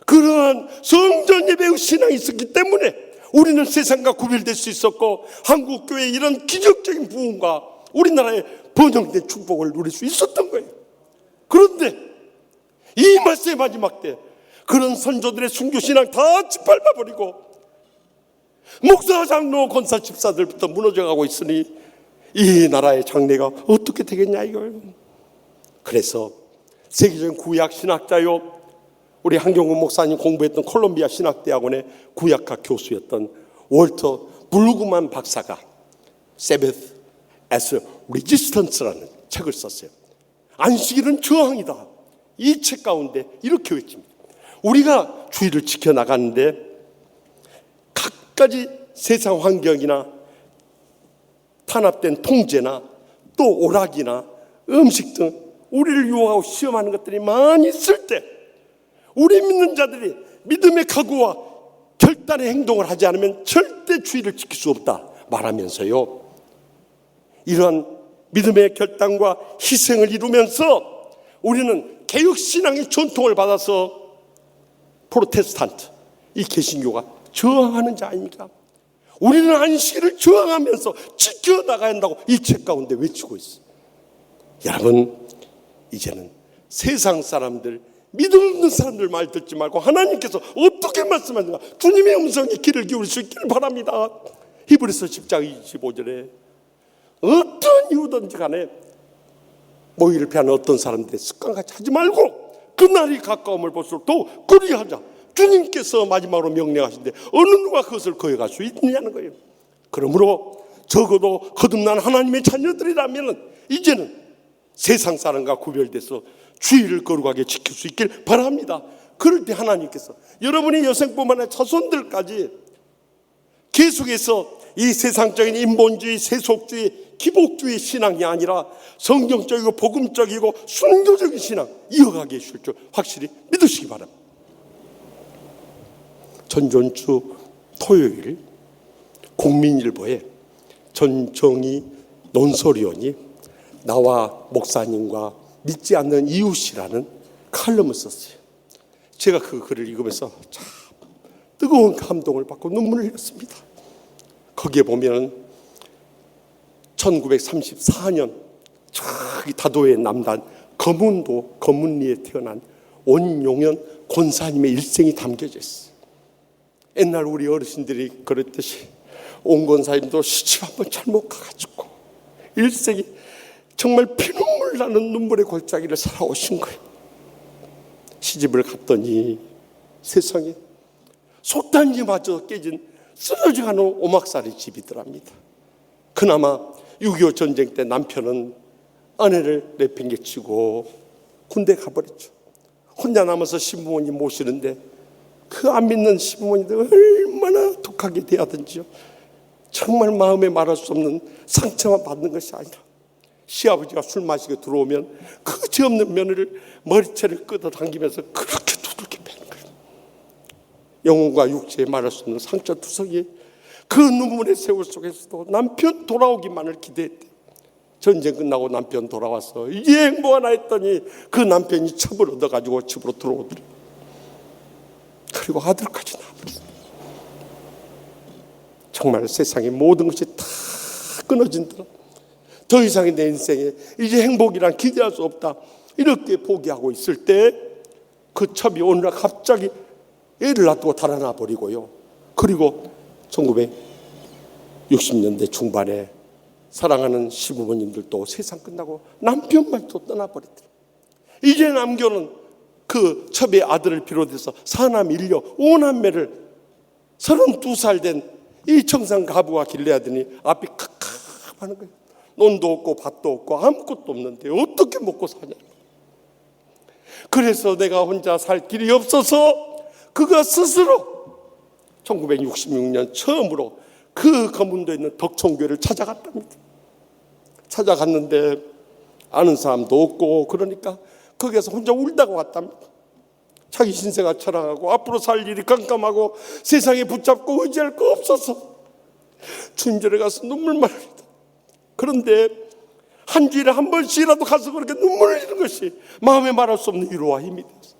그러한 성전 예배의 신앙이 있었기 때문에 우리는 세상과 구별될 수 있었고 한국교회의 이런 기적적인 부흥과 우리나라의 번영된 축복을 누릴 수 있었던 거예요. 그런데 이 말세의 마지막 때 그런 선조들의 순교신앙 다 짓밟아버리고 목사, 장로, 권사, 집사들부터 무너져가고 있으니 이 나라의 장래가 어떻게 되겠냐 이거예요. 그래서 세계적인 구약 신학자요, 우리 한경훈 목사님 공부했던 콜롬비아 신학대학원의 구약학 교수였던 월터 블루그만 박사가 Sabbath as Resistance라는 책을 썼어요. 안식일은 저항이다. 이 책 가운데 이렇게 외칩니다. 우리가 주의를 지켜나가는데 각가지 세상 환경이나 탄압된 통제나 또 오락이나 음식 등 우리를 유혹하고 시험하는 것들이 많이 있을 때 우리 믿는 자들이 믿음의 각오와 결단의 행동을 하지 않으면 절대 주의를 지킬 수 없다 말하면서요, 이러한 믿음의 결단과 희생을 이루면서 우리는 개혁신앙의 전통을 받아서 프로테스탄트, 이 개신교가 저항하는 자 아닙니까? 우리는 안식일을 저항하면서 지켜나가야 한다고 이 책 가운데 외치고 있어요. 여러분, 이제는 세상 사람들, 믿음 없는 사람들 말 듣지 말고 하나님께서 어떻게 말씀하시는가 주님의 음성에 귀를 기울일 수 있기를 바랍니다. 히브리서 10장 25절에 어떤 이유든지 간에 모의를 피하는 어떤 사람들의 습관같이 하지 말고 그날이 가까움을 볼수록 더 그리하자. 주님께서 마지막으로 명령하신데 어느 누가 그것을 거역할 수 있느냐는 거예요. 그러므로 적어도 거듭난 하나님의 자녀들이라면 이제는 세상 사람과 구별돼서 주의를 거룩하게 지킬 수 있길 바랍니다. 그럴 때 하나님께서 여러분의 여생뿐만 아니라 자손들까지 계속해서 이 세상적인 인본주의, 세속주의, 기복주의 신앙이 아니라 성경적이고 복음적이고 순교적인 신앙 이어가게 해줄 줄 확실히 믿으시기 바랍니다. 전전주 토요일 국민일보에 전정희 논설위원이 나와 목사님과 믿지 않는 이웃이라는 칼럼을 썼어요. 제가 그 글을 읽으면서 참 뜨거운 감동을 받고 눈물을 흘렸습니다. 거기에 보면 1934년 저기 다도의 남단 거문도 거문리에 태어난 원용현 권사님의 일생이 담겨져 있어요. 옛날 우리 어르신들이 그랬듯이 온 권사님도 시집 한번 잘못 가가지고 일생이 정말 피눈물 나는 눈물의 골짜기를 살아오신 거예요. 시집을 갔더니 세상에 속단지마저 깨진 쓰러져가는 오막살이 집이더랍니다. 그나마 6.25 전쟁 때 남편은 아내를 내팽개치고 군대 가버렸죠. 혼자 남아서 시부모님 모시는데 그 안 믿는 시부모님들 얼마나 독하게 대하든지요. 정말 마음에 말할 수 없는 상처만 받는 것이 아니라 시아버지가 술 마시고 들어오면 그 죄 없는 며느리를 머리채를 끌어당기면서 그렇게 두들겨 패는 거예요. 영혼과 육체에 말할 수 없는 상처 투성이에 그 눈물의 세월 속에서도 남편 돌아오기만을 기대했대. 전쟁 끝나고 남편 돌아와서 이제 행복하나 했더니 그 남편이 첩을 얻어가지고 집으로 들어오더래. 그리고 아들까지 낳았어. 정말 세상의 모든 것이 다 끊어진더라. 더 이상의 내 인생에 이제 행복이란 기대할 수 없다 이렇게 포기하고 있을 때 그 첩이 어느 날 갑자기 애를 놔두고 달아나 버리고요. 그리고 1960년대 중반에 사랑하는 시부모님들도 세상 끝나고 남편만 또 떠나버렸더라. 이제 남겨놓은 그 첩의 아들을 비롯해서 사남 일녀 5남매를 32살 된 이 청산 가부가 길러야더니 앞이 캄캄하는 거예요. 논도 없고 밭도 없고 아무것도 없는데 어떻게 먹고 사냐. 그래서 내가 혼자 살 길이 없어서 그가 스스로 1966년 처음으로 그 거문도에 있는 덕천교회를 찾아갔답니다. 찾아갔는데 아는 사람도 없고 그러니까 거기에서 혼자 울다가 왔답니다. 자기 신세가 철학하고 앞으로 살 일이 깜깜하고 세상에 붙잡고 의지할 거 없어서 주님절에 가서 눈물만 흘리다. 그런데 한 주일에 한 번씩이라도 가서 그렇게 눈물을 흘리는 것이 마음에 말할 수 없는 위로와 힘이 됐어요.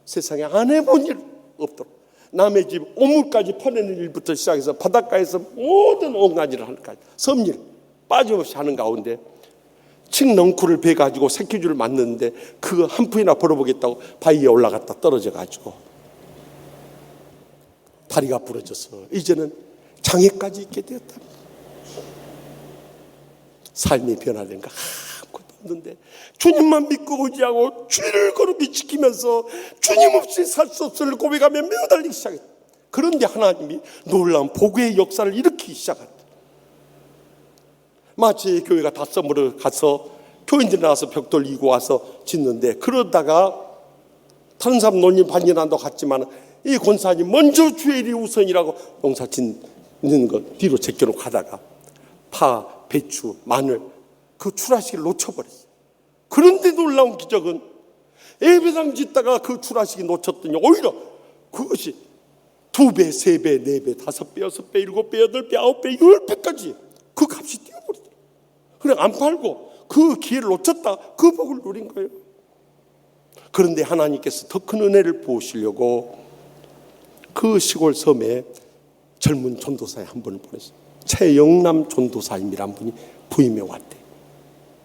세상에 안 해본 일 없도록 남의 집 오물까지 퍼내는 일부터 시작해서 바닷가에서 모든 온갖 일을 하는 까지 섭일 빠짐없이 하는 가운데 칡넝쿨을 베가지고 새끼줄을 맞는데 그 한 푼이나 벌어보겠다고 바위에 올라갔다 떨어져가지고 다리가 부러져서 이제는 장애까지 있게 되었다. 삶이 변화된 거 아무것도 없는데 주님만 믿고 의지하고 주의를 거룩히 지키면서 주님 없이 살 수 없음을 고백하며 매어달리기 시작했다. 그런데 하나님이 놀라운 복의 역사를 일으키기 시작했다. 마치 교회가 닷섬으로 가서 교인들이 나와서 벽돌 이고 와서 짓는데, 그러다가 다른 사람 논이 반일한다고 갔지만 이 권사님 먼저 주의 일이 우선이라고 농사 짓는 것 뒤로 제껴놓고 가다가 파, 배추, 마늘 그 출하식을 놓쳐버렸어요. 그런데 놀라운 기적은 예배당 짓다가 그 출하식이 놓쳤더니 오히려 그것이 2배, 3배, 4배, 5배, 6배, 7배, 8배, 9배, 10배까지 그 값이 뛰어버리더라고요. 그래 안 팔고 그 기회를 놓쳤다 그 복을 누린 거예요. 그런데 하나님께서 더 큰 은혜를 부으시려고 그 시골 섬에 젊은 전도사에 한 분을 보냈어요. 최영남 전도사님이란 분이 부임해 왔대.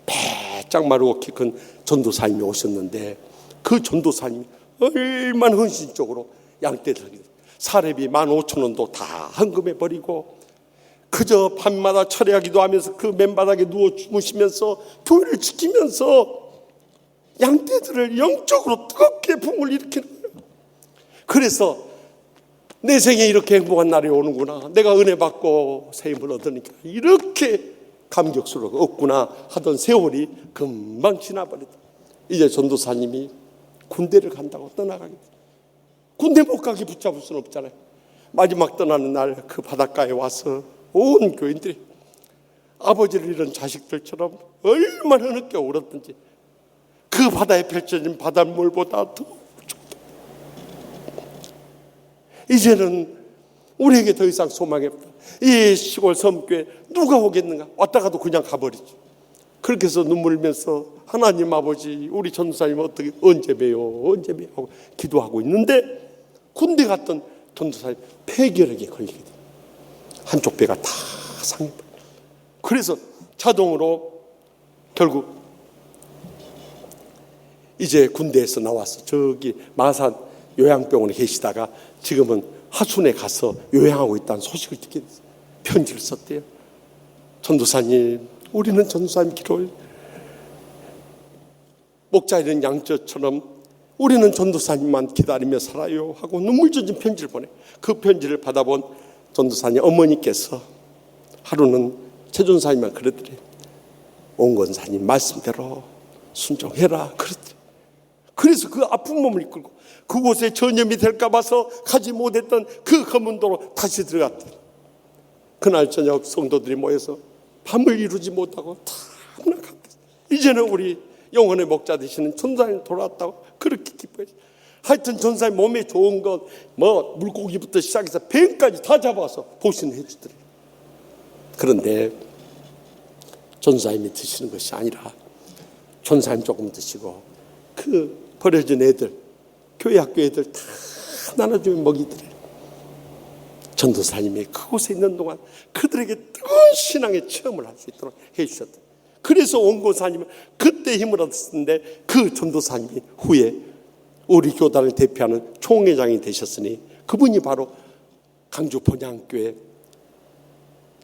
배짱 마르고 키 큰 전도사님이 오셨는데 그 전도사님이 얼마나 헌신적으로 양떼를 사례비 15,000원도 다 헌금해 버리고 그저 밤마다 철회하기도 하면서 그 맨바닥에 누워 주무시면서 교회를 지키면서 양떼들을 영적으로 뜨겁게 붕을 일으키는 거예요. 그래서 내 생에 이렇게 행복한 날이 오는구나, 내가 은혜 받고 새 힘을 얻으니까 이렇게 감격스러워 없구나 하던 세월이 금방 지나버렸다. 이제 전도사님이 군대를 간다고 떠나가게 돼. 군대 못 가게 붙잡을 수는 없잖아요. 마지막 떠나는 날 그 바닷가에 와서 온 교인들이 아버지를 잃은 자식들처럼 얼마나 늦게 울었든지 그 바다에 펼쳐진 바닷물보다 더 좋다. 이제는 우리에게 더 이상 소망이 없다. 이 시골 섬교에 누가 오겠는가? 왔다가도 그냥 가버리지. 그렇게 해서 눈물 흘면서 하나님 아버지 우리 전도사님 어떻게 언제 봬요 언제 봬요 하고 기도하고 있는데 군대 갔던 전도사님 폐결핵에 걸리게 돼. 한쪽 배가 다 상해버려. 그래서 자동으로 결국 이제 군대에서 나와서 저기 마산 요양병원에 계시다가 지금은 하순에 가서 요양하고 있다는 소식을 듣게 됐어요. 편지를 썼대요. 전도사님, 우리는 전도사님 길을 목자 잃은 양처럼 우리는 전도사님만 기다리며 살아요 하고 눈물 젖은 편지를 보내. 그 편지를 받아본 전도사님 어머니께서 하루는 최전사님만 그랬더래. 온건사님 말씀대로 순종해라 그랬더래. 그래서 그 아픈 몸을 이끌고 그곳에 전염이 될까 봐서 가지 못했던 그 검은 도로 다시 들어갔대. 그날 저녁 성도들이 모여서 밤을 이루지 못하고 다 갔대. 이제는 우리 영혼의 목자 되시는 전사님 돌아왔다고 그렇게 기뻐해. 하여튼 전사님 몸에 좋은 것 뭐 물고기부터 시작해서 뱀까지 다 잡아서 보신해 주더래요. 그런데 전사님이 드시는 것이 아니라 전사님 조금 드시고 그 버려진 애들, 교회 학교 애들 다 나눠주면 먹이더래요. 전도사님이 그곳에 있는 동안 그들에게 뜨거운 신앙의 체험을 할 수 있도록 해주셨다. 그래서 원고사님은 그때 힘을 얻었는데 그 전도사님이 후에 우리 교단을 대표하는 총회장이 되셨으니 그분이 바로 강주 본향교회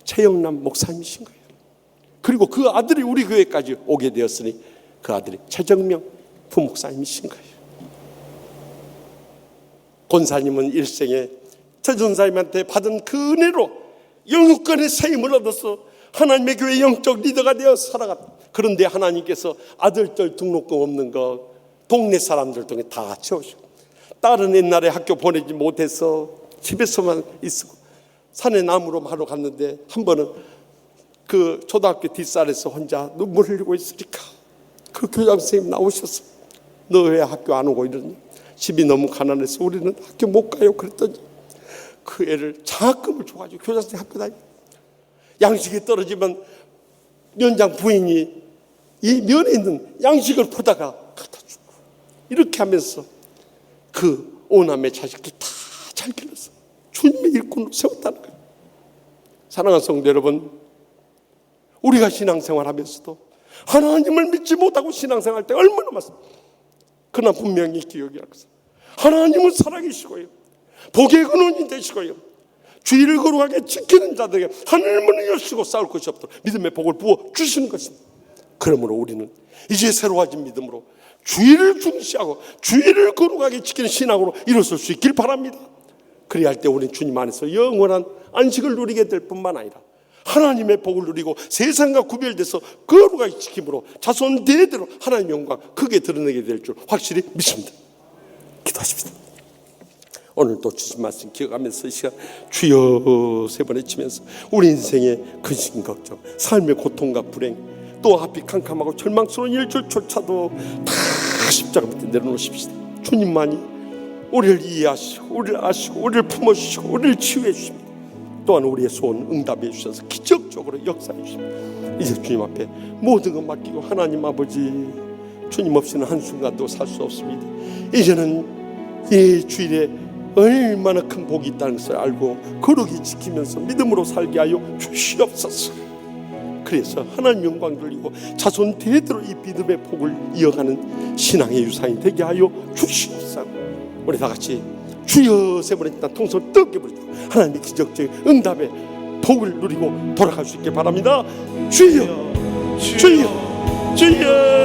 최영남 목사님이신 거예요. 그리고 그 아들이 우리 교회까지 오게 되었으니 그 아들이 최정명 부목사님이신 거예요. 권사님은 일생에 최전사님한테 받은 그 은혜로 영육간의 새 힘을 얻어서 하나님의 교회 영적 리더가 되어 살아갔다. 그런데 하나님께서 아들들 등록금 없는 거 동네 사람들 중에 다 채우시고, 딸은 옛날에 학교 보내지 못해서 집에서만 있고 산에 나무로 하러 갔는데 한 번은 그 초등학교 뒷산에서 혼자 눈물 흘리고 있으니까 그 교장 선생님 나오셔서 너 왜 학교 안 오고 이러니? 집이 너무 가난해서 우리는 학교 못 가요. 그랬더니 그 애를 장학금을 줘가지고 교장 선생님 학교 다니고, 양식이 떨어지면 연장 부인이 이 면에 있는 양식을 퍼다가 갖다 주고, 이렇게 하면서 그 오남의 자식들 다 잘 길러서 주님의 일꾼으로 세웠다는 거예요. 사랑하는 성도 여러분, 우리가 신앙생활 하면서도 하나님을 믿지 못하고 신앙생활할 때 얼마나 많습니까? 그러나 분명히 기억해야 하겠습니다. 하나님은 살아계시고요, 복의 근원이 되시고요, 주의를 거룩하게 지키는 자들에게 하늘문을 여시고 싸울 것이 없도록 믿음의 복을 부어 주시는 것입니다. 그러므로 우리는 이제 새로워진 믿음으로 주의를 중시하고 주의를 거룩하게 지키는 신앙으로 일어설 수 있길 바랍니다. 그래야 할 때 우리는 주님 안에서 영원한 안식을 누리게 될 뿐만 아니라 하나님의 복을 누리고 세상과 구별돼서 거룩하게 지킴으로 자손 대대로 하나님의 영광 크게 드러내게 될 줄 확실히 믿습니다. 기도하십시다. 오늘도 주신 말씀 기억하면서 이 시간 주여 세 번 외치면서 우리 인생의 근심 걱정, 삶의 고통과 불행, 또 앞이 캄캄하고 절망스러운 일들조차도 다 십자가 밑에 내려놓으십시다. 주님만이 우리를 이해하시고 우리를 아시고 우리를 품어주시고 우리를 치유해 주십니다. 또한 우리의 소원 응답해 주셔서 기적적으로 역사해 주십니다. 이제 주님 앞에 모든 것 맡기고 하나님 아버지, 주님 없이는 한순간도 살 수 없습니다. 이제는 이 주일에 얼마나 큰 복이 있다는 것을 알고 거룩히 지키면서 믿음으로 살게 하여 주시옵소서. 그래서 하나님 영광 돌리고 자손 대대로 이 믿음의 복을 이어가는 신앙의 유산이 되게 하여 주시옵소서. 우리 다 같이 주여 세 번에 일단 통성을 뜨겁게 부르고 하나님의 기적적인 응답의 복을 누리고 돌아갈 수 있게 바랍니다. 주여 주여 주여.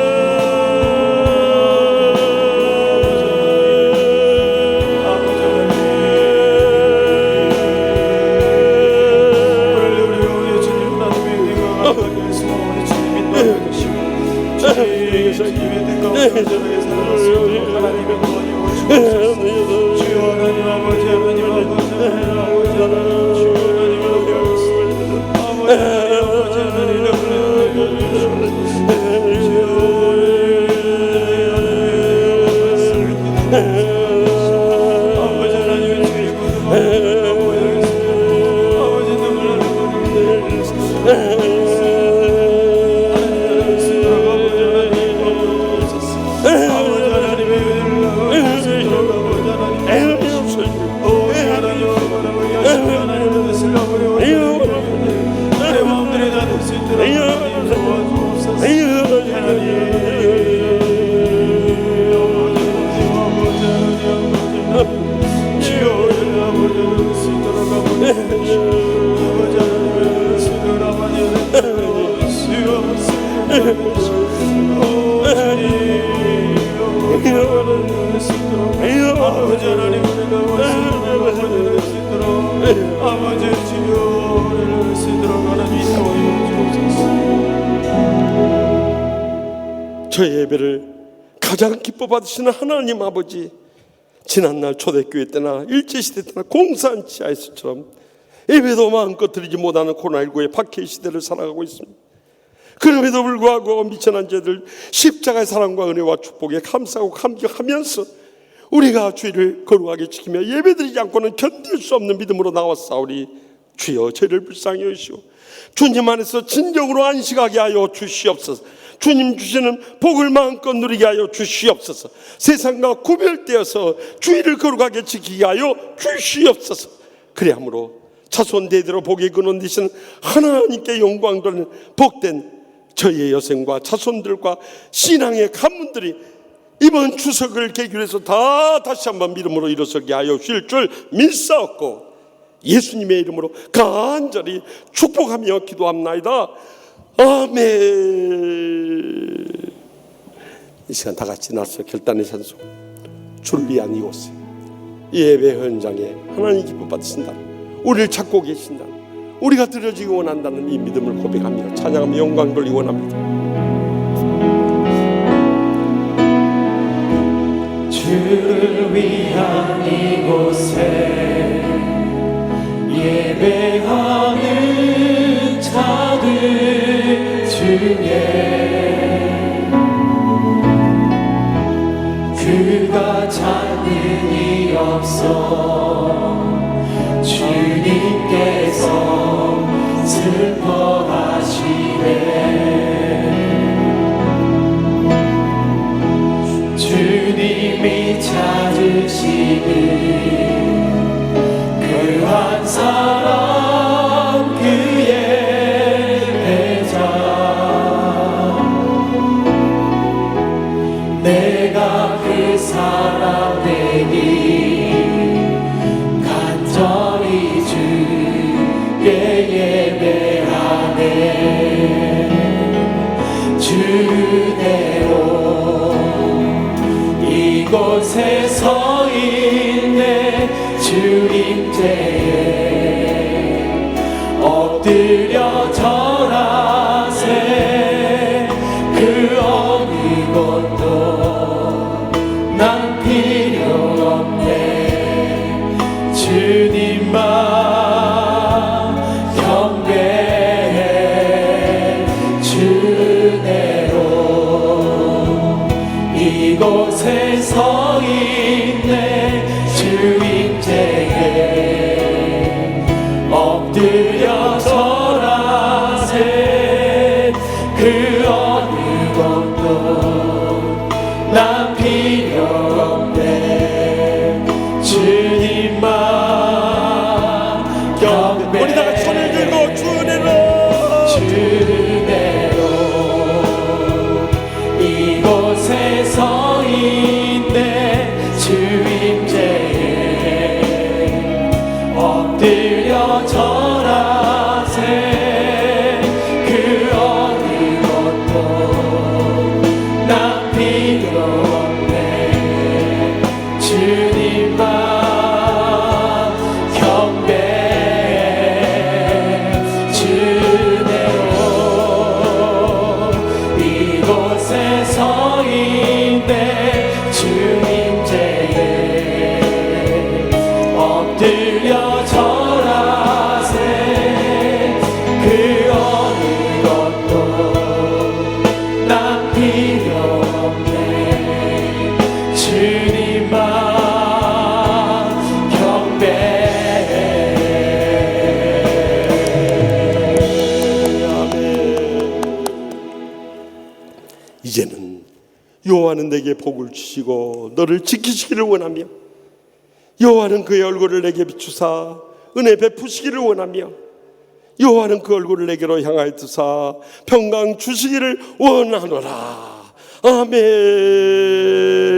저의 예배를 가장 기뻐 받으시는 하나님 아버지, 지난날 초대교회 때나 일제시대 때나 공산 지하에서처럼 예배도 마음껏 드리지 못하는 코로나19의 박해 시대를 살아가고 있습니다. 그럼에도 불구하고 미천한 죄들 십자가의 사랑과 은혜와 축복에 감사하고 감격하면서 우리가 주의를 거룩하게 지키며 예배드리지 않고는 견딜 수 없는 믿음으로 나왔사오니 주여 저희를 불쌍히 여시오. 주님 안에서 진정으로 안식하게 하여 주시옵소서. 주님 주시는 복을 마음껏 누리게 하여 주시옵소서. 세상과 구별되어서 주의를 거룩하게 지키게 하여 주시옵소서. 그래야므로 자손 대대로 복의 근원 되시는 하나님께 영광 돌리는 복된 저희의 여생과 자손들과 신앙의 가문들이 이번 추석을 계기로 해서 다시 한번 믿음으로 일어서게 하여 주실 줄 믿사옵고 예수님의 이름으로 간절히 축복하며 기도합나이다. 아멘. 이 시간 다 같이 나서 결단의 찬송, 주를 위한 이곳에 예배 현장에 하나님 기쁨 받으신다, 우리를 찾고 계신다, 우리가 드려지기 원한다는 이 믿음을 고백하며 찬양하며 영광 돌리기 원합니다. 주를 위한 이곳에 예배하는 자들 중에 그가 찾는 이 없어 주님께서 슬퍼하시네. 주님이 찾으시니 그 한 사람 그의 배자 사랑 되니 간절히 주께 예배하네. 주대로 이곳에 서 있네. 주임제에 엎드려 절하세. 그 어느 것도 난 필요 없네. 주님만 경배해. 주대로 이곳에 서 있네. 주임제에 엎드려 절하세. 그 어느 것도 난 필요 없네. 주님만 경배. 우리 다 같이 손을 들고 주대로 이곳에 서 있네. 주임제에 엎드려 절하세. 그 어느 것도 난 필요 없네. 주님만 경배해. 주대로 이곳에 서 있네. 주임제에 엎드려 절하세. 그 어느 것도 난 필요 없네. 주님만 경배해. 이제는 여호와는 내게 복을 주시고 너를 지키시기를 원하며 여호와는 그의 얼굴을 내게 비추사 은혜 베푸시기를 원하며 여호와는 그 얼굴을 내게로 향하여 두사 평강 주시기를 원하노라. 아멘.